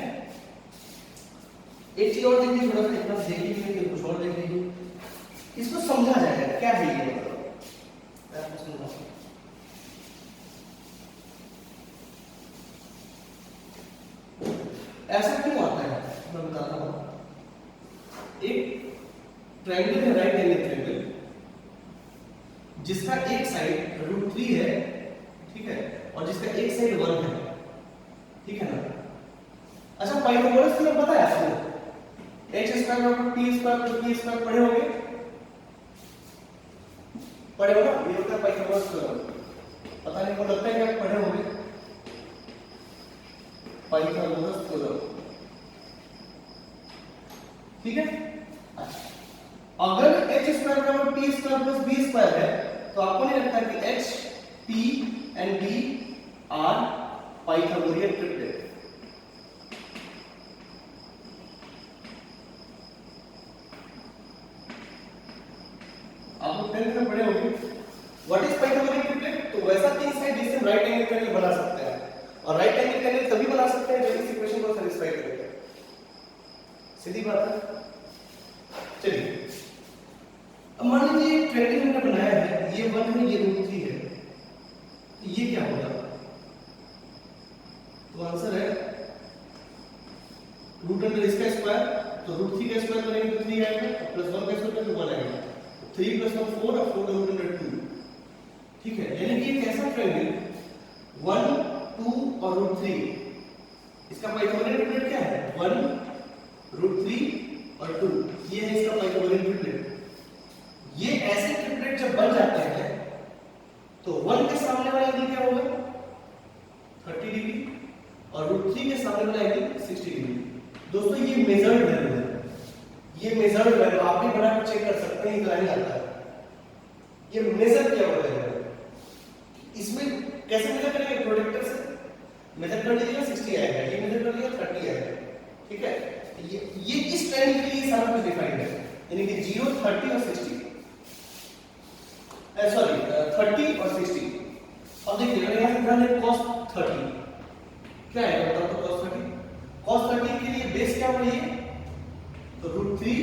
एक चीज और देख लीजिए थोड़ा सा इतना देख लीजिए कि कुछ और देख लीजिए इसको समझा जाएगा क्या है ये मतलब आपको समझा ऐसा क्यों आता है मैं बताता हूं। एक ट्रायंगल है राइट एंगल ट्रायंगल जिसका एक साइड √3 है ठीक है और जिसका एक साइड 1 है ठीक है ना। अच्छा पाइथागोरस थ्योरम पता है आपको h² + t² + p² पढ़े होंगे पढ़े हो ना ये होता है पाइथागोरस थ्योरम। पता नहीं को लगता है कि आप पढ़े होंगे पाइथागोरस थ्योरम ठीक है। अच्छा अगर h² = t² + b² है तो आपको नहीं लगता कि h p and b are Pythagorean triplet. आप लोग 10th में पढ़े होंगे व्हाट इज पाइथागोरियन ट्रिपलेट। तो वैसा तीन साइड जिससे राइट एंगल ट्रायंगल बना सकते हैं और राइट एंगल ट्रायंगल तभी बना सकते हैं जब इस इक्वेशन को सैटिस्फाई करेगा। सीधी बात है। चलिए अब मान लीजिए ट्रायंगल हमने बनाया है ये 1 है ये √3 है तो ये क्या होगा तो आंसर है √अंडर इसका स्क्वायर तो √3 का स्क्वायर करेंगे तो 3 आएगा प्लस 1 का स्क्वायर तो 1 आएगा 3 + 1 4 और 4 का √2 ठीक है। यानी कि एक ऐसा ट्रायंगल 1 2 और √3 इसका पाइथागोरियन ट्रिपलेट क्या है 1 √3 और 2 ये है इसका पाइथागोरियन ट्रिपलेट। ये ऐसे ट्रिपलेट जब बन जाते हैं तो 1 के सामने वाला एंगल क्या होगा 30 डिग्री और √3 के सामने वाला एंगल 60 डिग्री। दोस्तों ये मेजर्ड वैल्यू है ये मेजर्ड वैल्यू आप भी बना के चेक कर सकते हैं इतना ही आता है। ये मेजर किया हुआ है इसमें कैसे मेजर करेंगे प्रोडक्टर से मेजर कर लीजिएगा 60 आएगा ये मेजर कर लिया 30 आएगा ठीक है। ये इस ट्रायंगल के लिए सारा कुछ डिफाइंड है यानी कि 0 30 और 60 सॉरी 30 और 60। अब देखिए अगर यहां ध्यान दें cos 30 क्या है बताओ तो cos 30 cos 30 के लिए बेस क्या होगा ये तो √3/2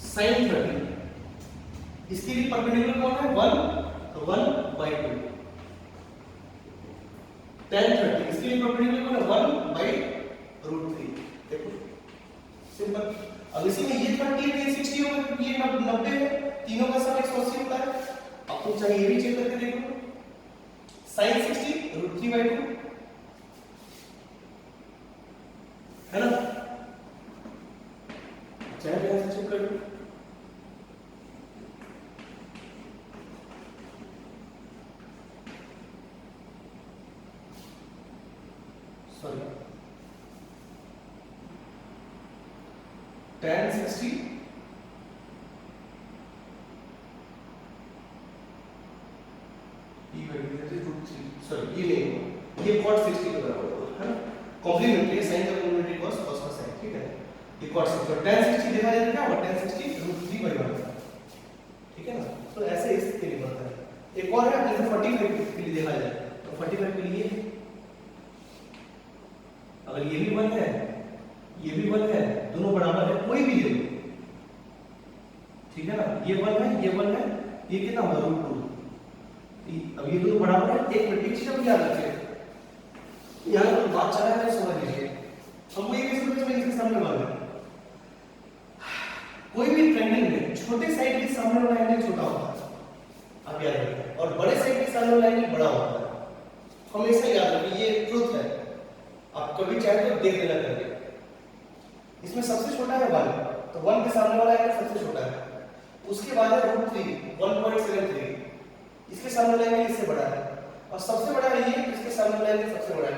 sin 30 इसके लिए परपेंडिकुलर कौन है 1 तो 1/2 tan 30 इसके लिए परपेंडिकुलर कौन है 1/√3 देखो सिंपल। अब इसमें ये 30 है ये 60 होगा क्योंकि ये 90 है तीनों का सम 180 होता है। आपको चाहिए ये भी चेक करके देखो sin 60 √3/2 है ना। चाहे तो ऐसे चेक कर लो सॉरी tan 60 सॉरी ये नहीं ये cot 60 के बराबर होगा है ना। कॉम्प्लीमेंट्री sin का कॉम्प्लीमेंट्री cos cos का sin ठीक है। ये cot 60 और tan 60 देखा जाए तो क्या होगा tan 60 √3/1 ठीक है ना। तो ऐसे इसके लिए बनता है। एक और है जैसे 45 के लिए देखा जाए तो 45 के लिए अगर ये भी 1 है ये भी 1 है दोनों बराबर है कोई भी ले लो ठीक है ना। ये 1 है ये 1 है ये कितना होगा √2 अब ये दोनों बराबर है। एक मिनट एक चीज हम याद रखें यहाँ पर बात चल रहा है समझ लीजिए हमको ये कैसे समझ में इसके सामने वाला कोई भी ट्रायंगल में छोटे साइड के सामने वाला एंगल छोटा होता है आप याद रखें और बड़े साइड के सामने वाला एंगल बड़ा होता है हमेशा याद रखें ये ट्रुथ है। आप कभी चाहे तो देख लेना करके इसमें सबसे छोटा है 1, तो 1 के सामने वाला एंगल सबसे छोटा है। उसके बाद है √3 1.73, इसके सामने वाला एंगल इससे बड़ा है, और सबसे बड़ा है ये, इसके सामने वाला एंगल सबसे बड़ा है।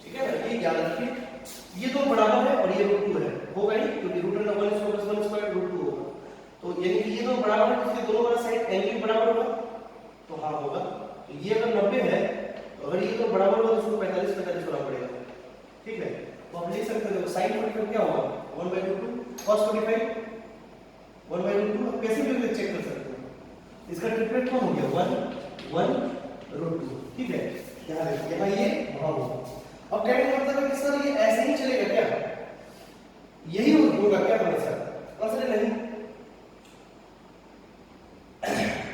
ठीक है ना, ये याद रखिए, ये दो बराबर है और ये √2 है, होगा ही क्योंकि √1 + 1 स्क्वायर √2 होगा। तो यानी कि ये दो बराबर है, इसके दोनों वाला साइड एंगल बराबर होगा, तो हाँ होगा। तो ये अगर 90 है, तो अगर ये दो बराबर होगा तो इसको 45 होना पड़ेगा। ठीक है, तो आप लिख सकते हो sin 45 क्या होगा 1/√2 cos 45 1/√2। कैसे भी चेक कर सकते हो, इसका ट्रिपलेट कौन हो गया 1/√2। ठीक है, यहाँ ये वहां होगा। अब कहने का मतलब है कि सर ये ऐसे ही चलेगा क्या, यही होगा क्या हमेशा? आंसर नहीं,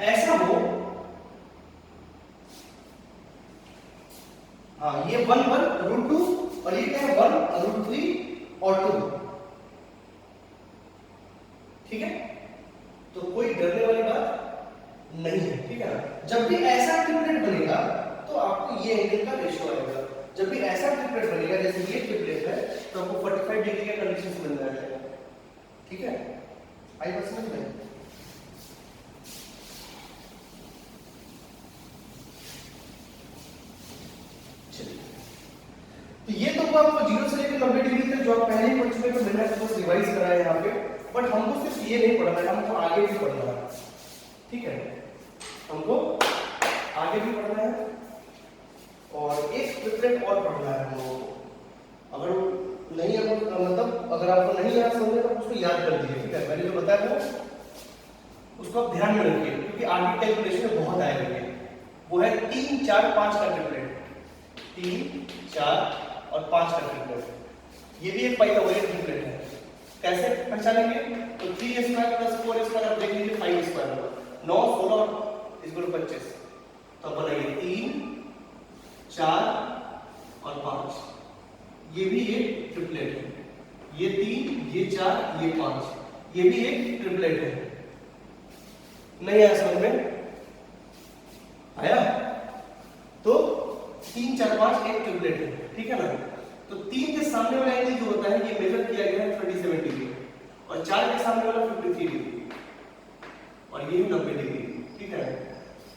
ऐसा हो, हाँ ये 1/√2 और ये क्या है 1/√3 और 2। ठीक है, तो कोई डरने वाली बात नहीं है। ठीक है ना, जब भी ऐसा ट्रिपलेट बनेगा तो आपको ये एंगल का रेशियो आएगा। जब भी ऐसा ट्रिपलेट बनेगा जैसे ये ट्रिपलेट है, तो आपको 45 डिग्री का कंडीशन मिल जाएगा। ठीक है, आई बात समझ में? तो ये तो आपको 0 से लेकर 90 डिग्री तक जो आप पहले ही पढ़ चुके हैं, मैंने आपको बस रिवाइज कराया है यहाँ पे, बट हमको सिर्फ ये नहीं पढ़ना है, हमको आगे भी पढ़ना है। ठीक है, हमको आगे भी पढ़ना है और एक ट्रिपलेट और पढ़ना है हम लोगों को। अगर नहीं मतलब अगर आपको नहीं याद समझे तो उसको याद कर दीजिए। ठीक है, मैंने जो बताया था उसको आप ध्यान में रखिए, क्योंकि आगे कैलकुलेशन में बहुत आएगा। वो है 3 4 5 का ट्रिपलेट, 3 4 और 5 का ट्रिपलेट। ये भी एक पाइथागोरियन ट्रिपलेट है। कैसे पहचानेंगे? तो 3 स्क्वायर प्लस 4 स्क्वायर आप देख लीजिए 5 स्क्वायर होगा, 9 16 इस 25। तो अब बनाइए 3 4 और 5, ये भी एक ट्रिपलेट है। ये 3 ये 4 ये 5, ये भी एक ट्रिपलेट है। नहीं आया समझ में? आया? तो 3 4 5 एक ट्रिपलेट है। ठीक है ना, तो 3 के सामने वाला एंगल जो होता है ये मेजर किया गया है 37 डिग्री, और 4 के सामने वाला 53 डिग्री, और ये 90 डिग्री। ठीक है,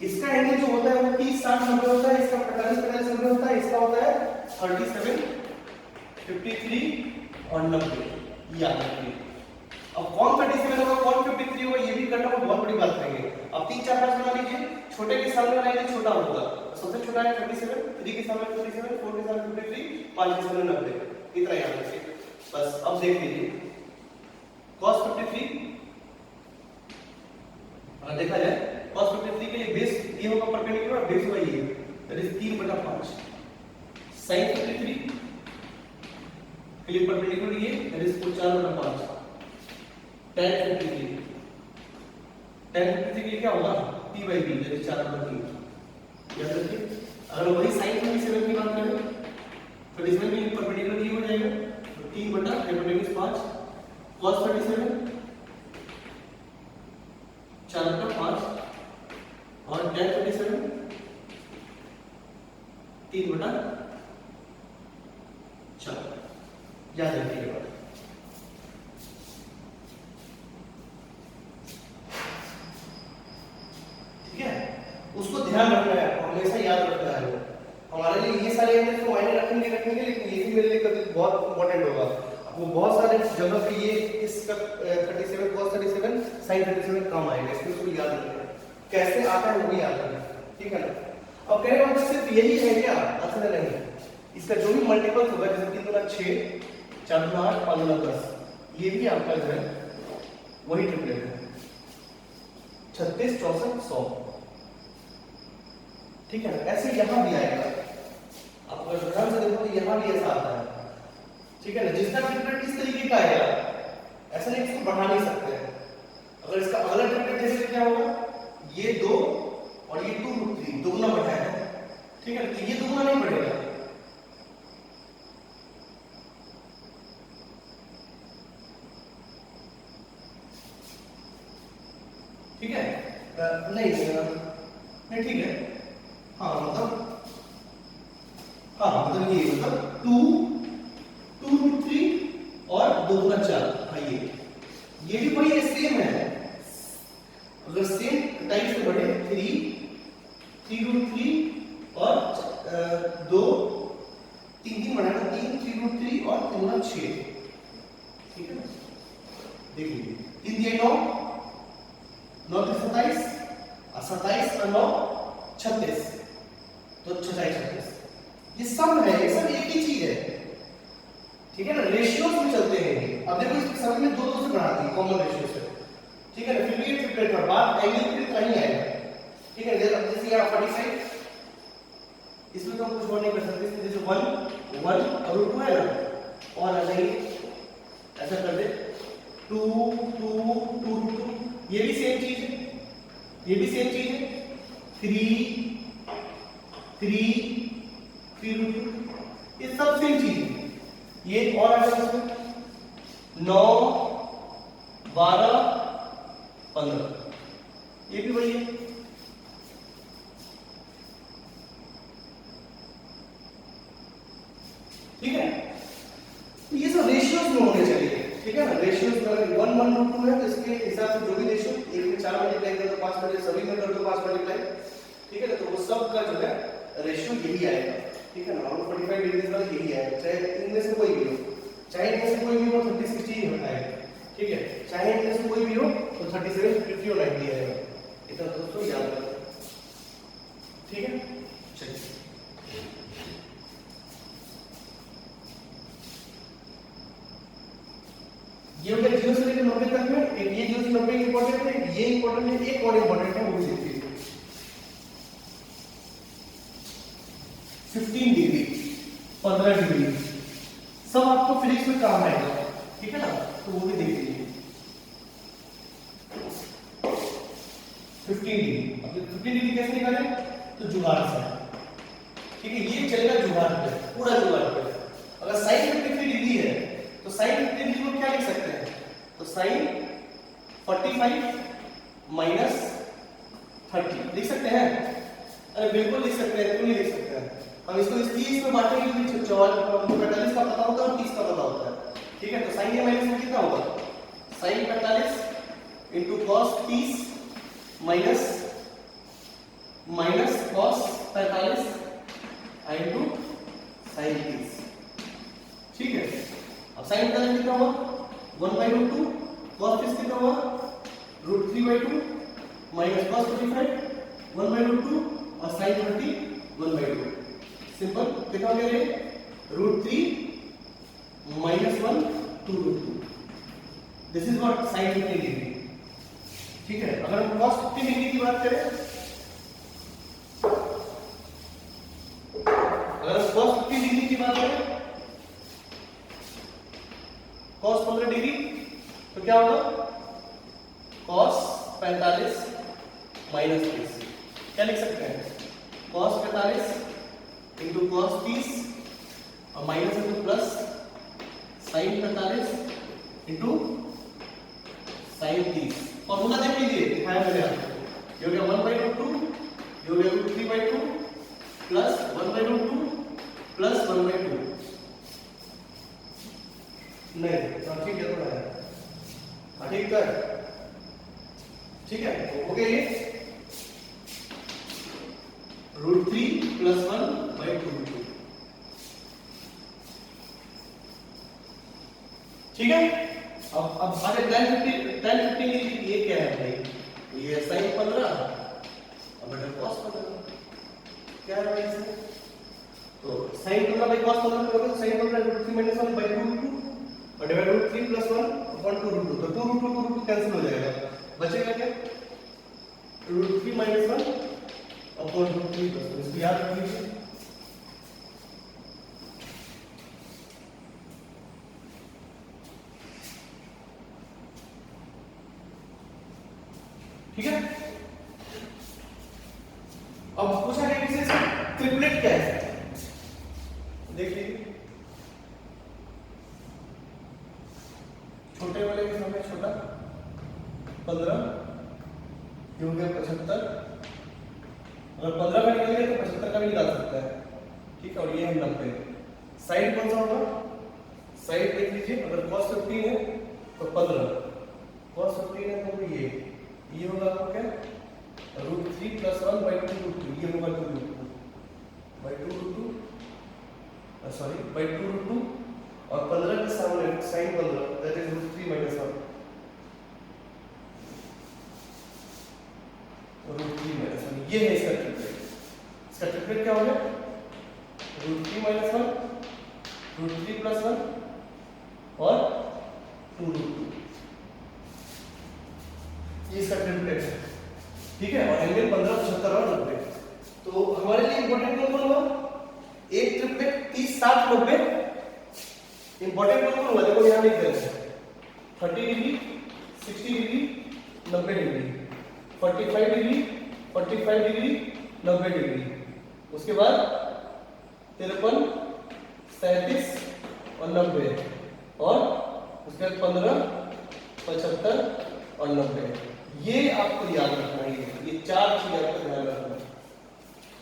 इसका एंगल जो होता है वो 30 60 90 होता है, इसका 45 90 होता है, इसका होता है 37 53 और 90। याद रखिए, अब कौन 37 होगा कौन 53 होगा ये भी करना बहुत बड़ी बात नहीं है। अब 3 4 5 बना लीजिए, छोटे के सामने वाला एंगल छोटा होगा, सबसे छोटा है 37, 3 के सामने 37, 4 के सामने 53, 5 के सामने 90। इतना याद रखिए बस। अब देख लीजिए cos 53, अगर देखा जाए cos 53 के लिए बेस ये होगा परपेंडिकुलर, बेस होगा ये, दैट इज 3/5। sin 53 के लिए परपेंडिकुलर ये, दैट इज 4/5। tan 53 के लिए क्या होगा p/b, दैट इज 4/3। याद रखिए, अगर वही sin 57 की बात करें तो इसमें भी परपेंडिकुलर ये हो जाएगा, तो 3/5 cos 37 4/5 और tan 37 3/4। याद रखिएगा। ठीक है, उसको ध्यान रखना है, हमेशा याद रखना है। हमारे लिए ये सारे एंगल तो मायने रखेंगे, लेकिन ये भी मेरे लिए कभी बहुत इंपॉर्टेंट होगा। वो बहुत सारे जगह पे ये इसका 37 cos 37 sin 37 काम आएगा, इसलिए उसको याद रखना है। कैसे आता है वो भी याद रखना है। ठीक है ना, अब कहने का मतलब सिर्फ यही है क्या? आंसर नहीं, इसका जो भी मल्टीपल्स होगा, जैसे 3 गुना 6 4 गुना 8 5 गुना 10, ये भी आपका जो है वही ट्रिपलेट है 36 64 100। ठीक है, ऐसे यहां भी आएगा, आप अगर ध्यान से देखो तो यहां भी ऐसा आता है। ठीक है ना, जिसका ट्रिपलेट इस तरीके का आएगा, ऐसा नहीं इसको बढ़ा नहीं सकते हैं। अगर इसका अगला ट्रिपलेट जैसे क्या होगा, ये 2 और ये 2√3 दोगुना बढ़ाएगा। ठीक है, तो ये दोगुना नहीं बढ़ेगा। ठीक है, नहीं ठीक है, हाँ मतलब ये मतलब 2 2 2 गुना 4, आइए ये भी वही सेम है, अगर सेम टाइप से बढ़े 3√3 और 2 3 बढ़ाना 3√3 और 3 गुना 6, ठीक है। देखिए 3 दिया 9, 9 के 27 और 27 और 9 36, तो 36, ये सब है, ये सब एक ही चीज है, ठीक है ना, रेशियोज में चलते हैं। अब देखो इसके समझ में 2 से बढ़ा दी कॉमन रेशियो से, ठीक है ना, फिर भी ये ट्रिपलेट पर बात एंगल पे कहीं आएगा, ठीक है। जैसे यहाँ 45, इसमें तो हम कुछ और नहीं कर सकते, इसमें जैसे 1 1 और 2 है ना, और आ जाएंगे ऐसा कर दे 2 2 2 2, ये भी सेम चीज है, ये भी सेम चीज है, 3 3 3√2, ये सब सेम चीज है। ये और आ जाएगा इसमें 9 12 15, ये भी वही है, ठीक है। तो ये सब रेशियोज में होने चाहिए, ठीक है ना, रेशियोज में अगर 1 1√2 है तो इसके हिसाब से जो भी रेशियो, एक में 4 मल्टीप्लाई कर दो 5 मल्टीप्लाई, सभी में कर दो 5 मल्टीप्लाई, ठीक है ना, तो वो सब का जो है रेशियो यही आएगा, ठीक है ना, और 45 डिग्री वाला यही आएगा, चाहे इनमें से कोई भी हो, चाहे इनमें से कोई भी हो 30 60 ही आएगा, ठीक है, चाहे इनमें से कोई भी हो तो 37 50 और 90 आएगा, इतना दोस्तों याद रखना, ठीक है। चलिए ये हो गया 0 से लेकर 90 तक में, एक ये 0 से 90 इंपॉर्टेंट है, ये इंपॉर्टेंट है, एक और इंपॉर्टेंट है, वो भी देखिए 15 डिग्री 15 डिग्री सब आपको फिजिक्स में काम आएगा, ठीक है ना, तो वो भी देख लीजिए 15 डिग्री। अब 15 डिग्री कैसे निकालें, तो जुगाड़ से, ठीक है, ये चलेगा जुगाड़ पे, पूरा जुगाड़ पे। अगर साइन 53 डिग्री है तो साइन 53 डिग्री को क्या लिख सकते हैं, तो साइन 45 माइनस 30 लिख सकते हैं, अरे बिल्कुल लिख सकते हैं, क्यों नहीं लिख सकते हैं, हम इसको इस 30 में बांटेंगे तो 45 का पता होता है और 30 का पता होता है, ठीक है। तो साइन ए माइनस में कितना होगा, sine 45 into cos 30 minus cos 45 into sine 30, ठीक है। अब साइन 45 कितना हुआ 1/√2, कॉस 30 कितना हुआ √3/2 माइनस कॉस 45 1/√2 और साइन 30 1/2, सिंपल कितना हो गया ये √3 minus 1 2√2, this is what sine 50 degree, ठीक है। अगर हम cos 50 डिग्री की बात करें, अगर हम cos 50 डिग्री की बात करें, cos 15 डिग्री तो क्या होगा cos 45 माइनस 30, क्या लिख सकते हैं cos 45 इंटू cos 30 और minus into plus sign 45 into sine 30, formula देख लीजिए दिखाया मैंने आपको, ये हो गया 1/√2, ये हो गया √3/2 प्लस 1/√2 प्लस 1/2, नहीं ठीक है, थोड़ा है, ठीक है, ठीक है, हो गया ये √3 प्लस 1/2, ठीक है। अब आगे tan 50 ये क्या है भाई, ये sin 15 और बेटा cos 15, क्या है भाई इसमें, तो sin 15 बाई cos 15 करोगे तो sin 15 √3 - 1/2 और डिवाइड √3 + 1/2, तो 2√2 कैंसिल हो जाएगा, बचेगा क्या √3 - 1/√3 + 1, इसको याद रख लीजिए, ठीक है। अब पूछा गया कि इसका ट्रिपलेट क्या है, देख लीजिए, छोटे वाले के सामने छोटा 15 ये हो गया 75, अगर 15 का निकल गया तो 75 का भी निकाल सकता है, ठीक है, और ये हम 90, साइड कौन सा होगा, साइड देख लीजिए लीजिए, अगर cos 15 है तो 15, cos 15 है तो ये होगा आपको क्या, √3 + 1 / 2√2, ये होगा 2√2 / 2√2, सॉरी / 2√2, और 15 के सामने sin 15 दैट इज √3 - 1, √3 - 1, ये है इसका ट्रिपलेट। इसका ट्रिपलेट क्या हो गया, √3 - 1, √3 + 1 और 2√2, ये इसका ट्रिपलेट है, ठीक है। और एंगल 15, 75 और 90। तो हमारे लिए इंपॉर्टेंट कौन होगा, एक ट्रिपलेट 30, 60, 90। इंपॉर्टेंट कौन होगा, देखो यहां लिख देते हैं 30 degree, 60 degree, 90 degree, 45 degree, 45 degree, 90 degree, उसके बाद 53, 37 और 90, और उसके बाद 15, 75 और 90। ये आपको याद रखना है, ये 4 चीज आपको ध्यान रखना है,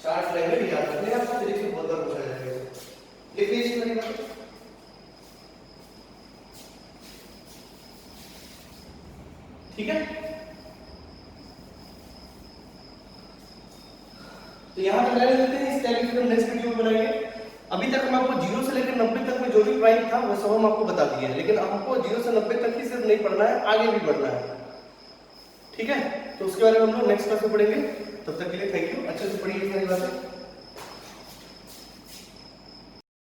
4 ट्रायंगल याद रखने हैं आपको, तरीके से बहुत बार पूछा जाएगा। लिख लीजिए मेरी बात, ठीक है। तो यहां तक रहने देते हैं, इस टाइप की हम नेक्स्ट वीडियो में बनाएंगे। अभी तक हम आपको 0 से लेकर 90 तक में जो भी प्राइम था वो सब हम आपको बता दिए हैं, लेकिन हमको 0 से 90 तक ही सिर्फ नहीं पढ़ना है, आगे भी बढ़ना है, ठीक है। तो उसके बारे में हम लोग नेक्स्ट क्लास में पढ़ेंगे। तब तक के लिए थैंक यू, अच्छे से पढ़िए सारी बातें।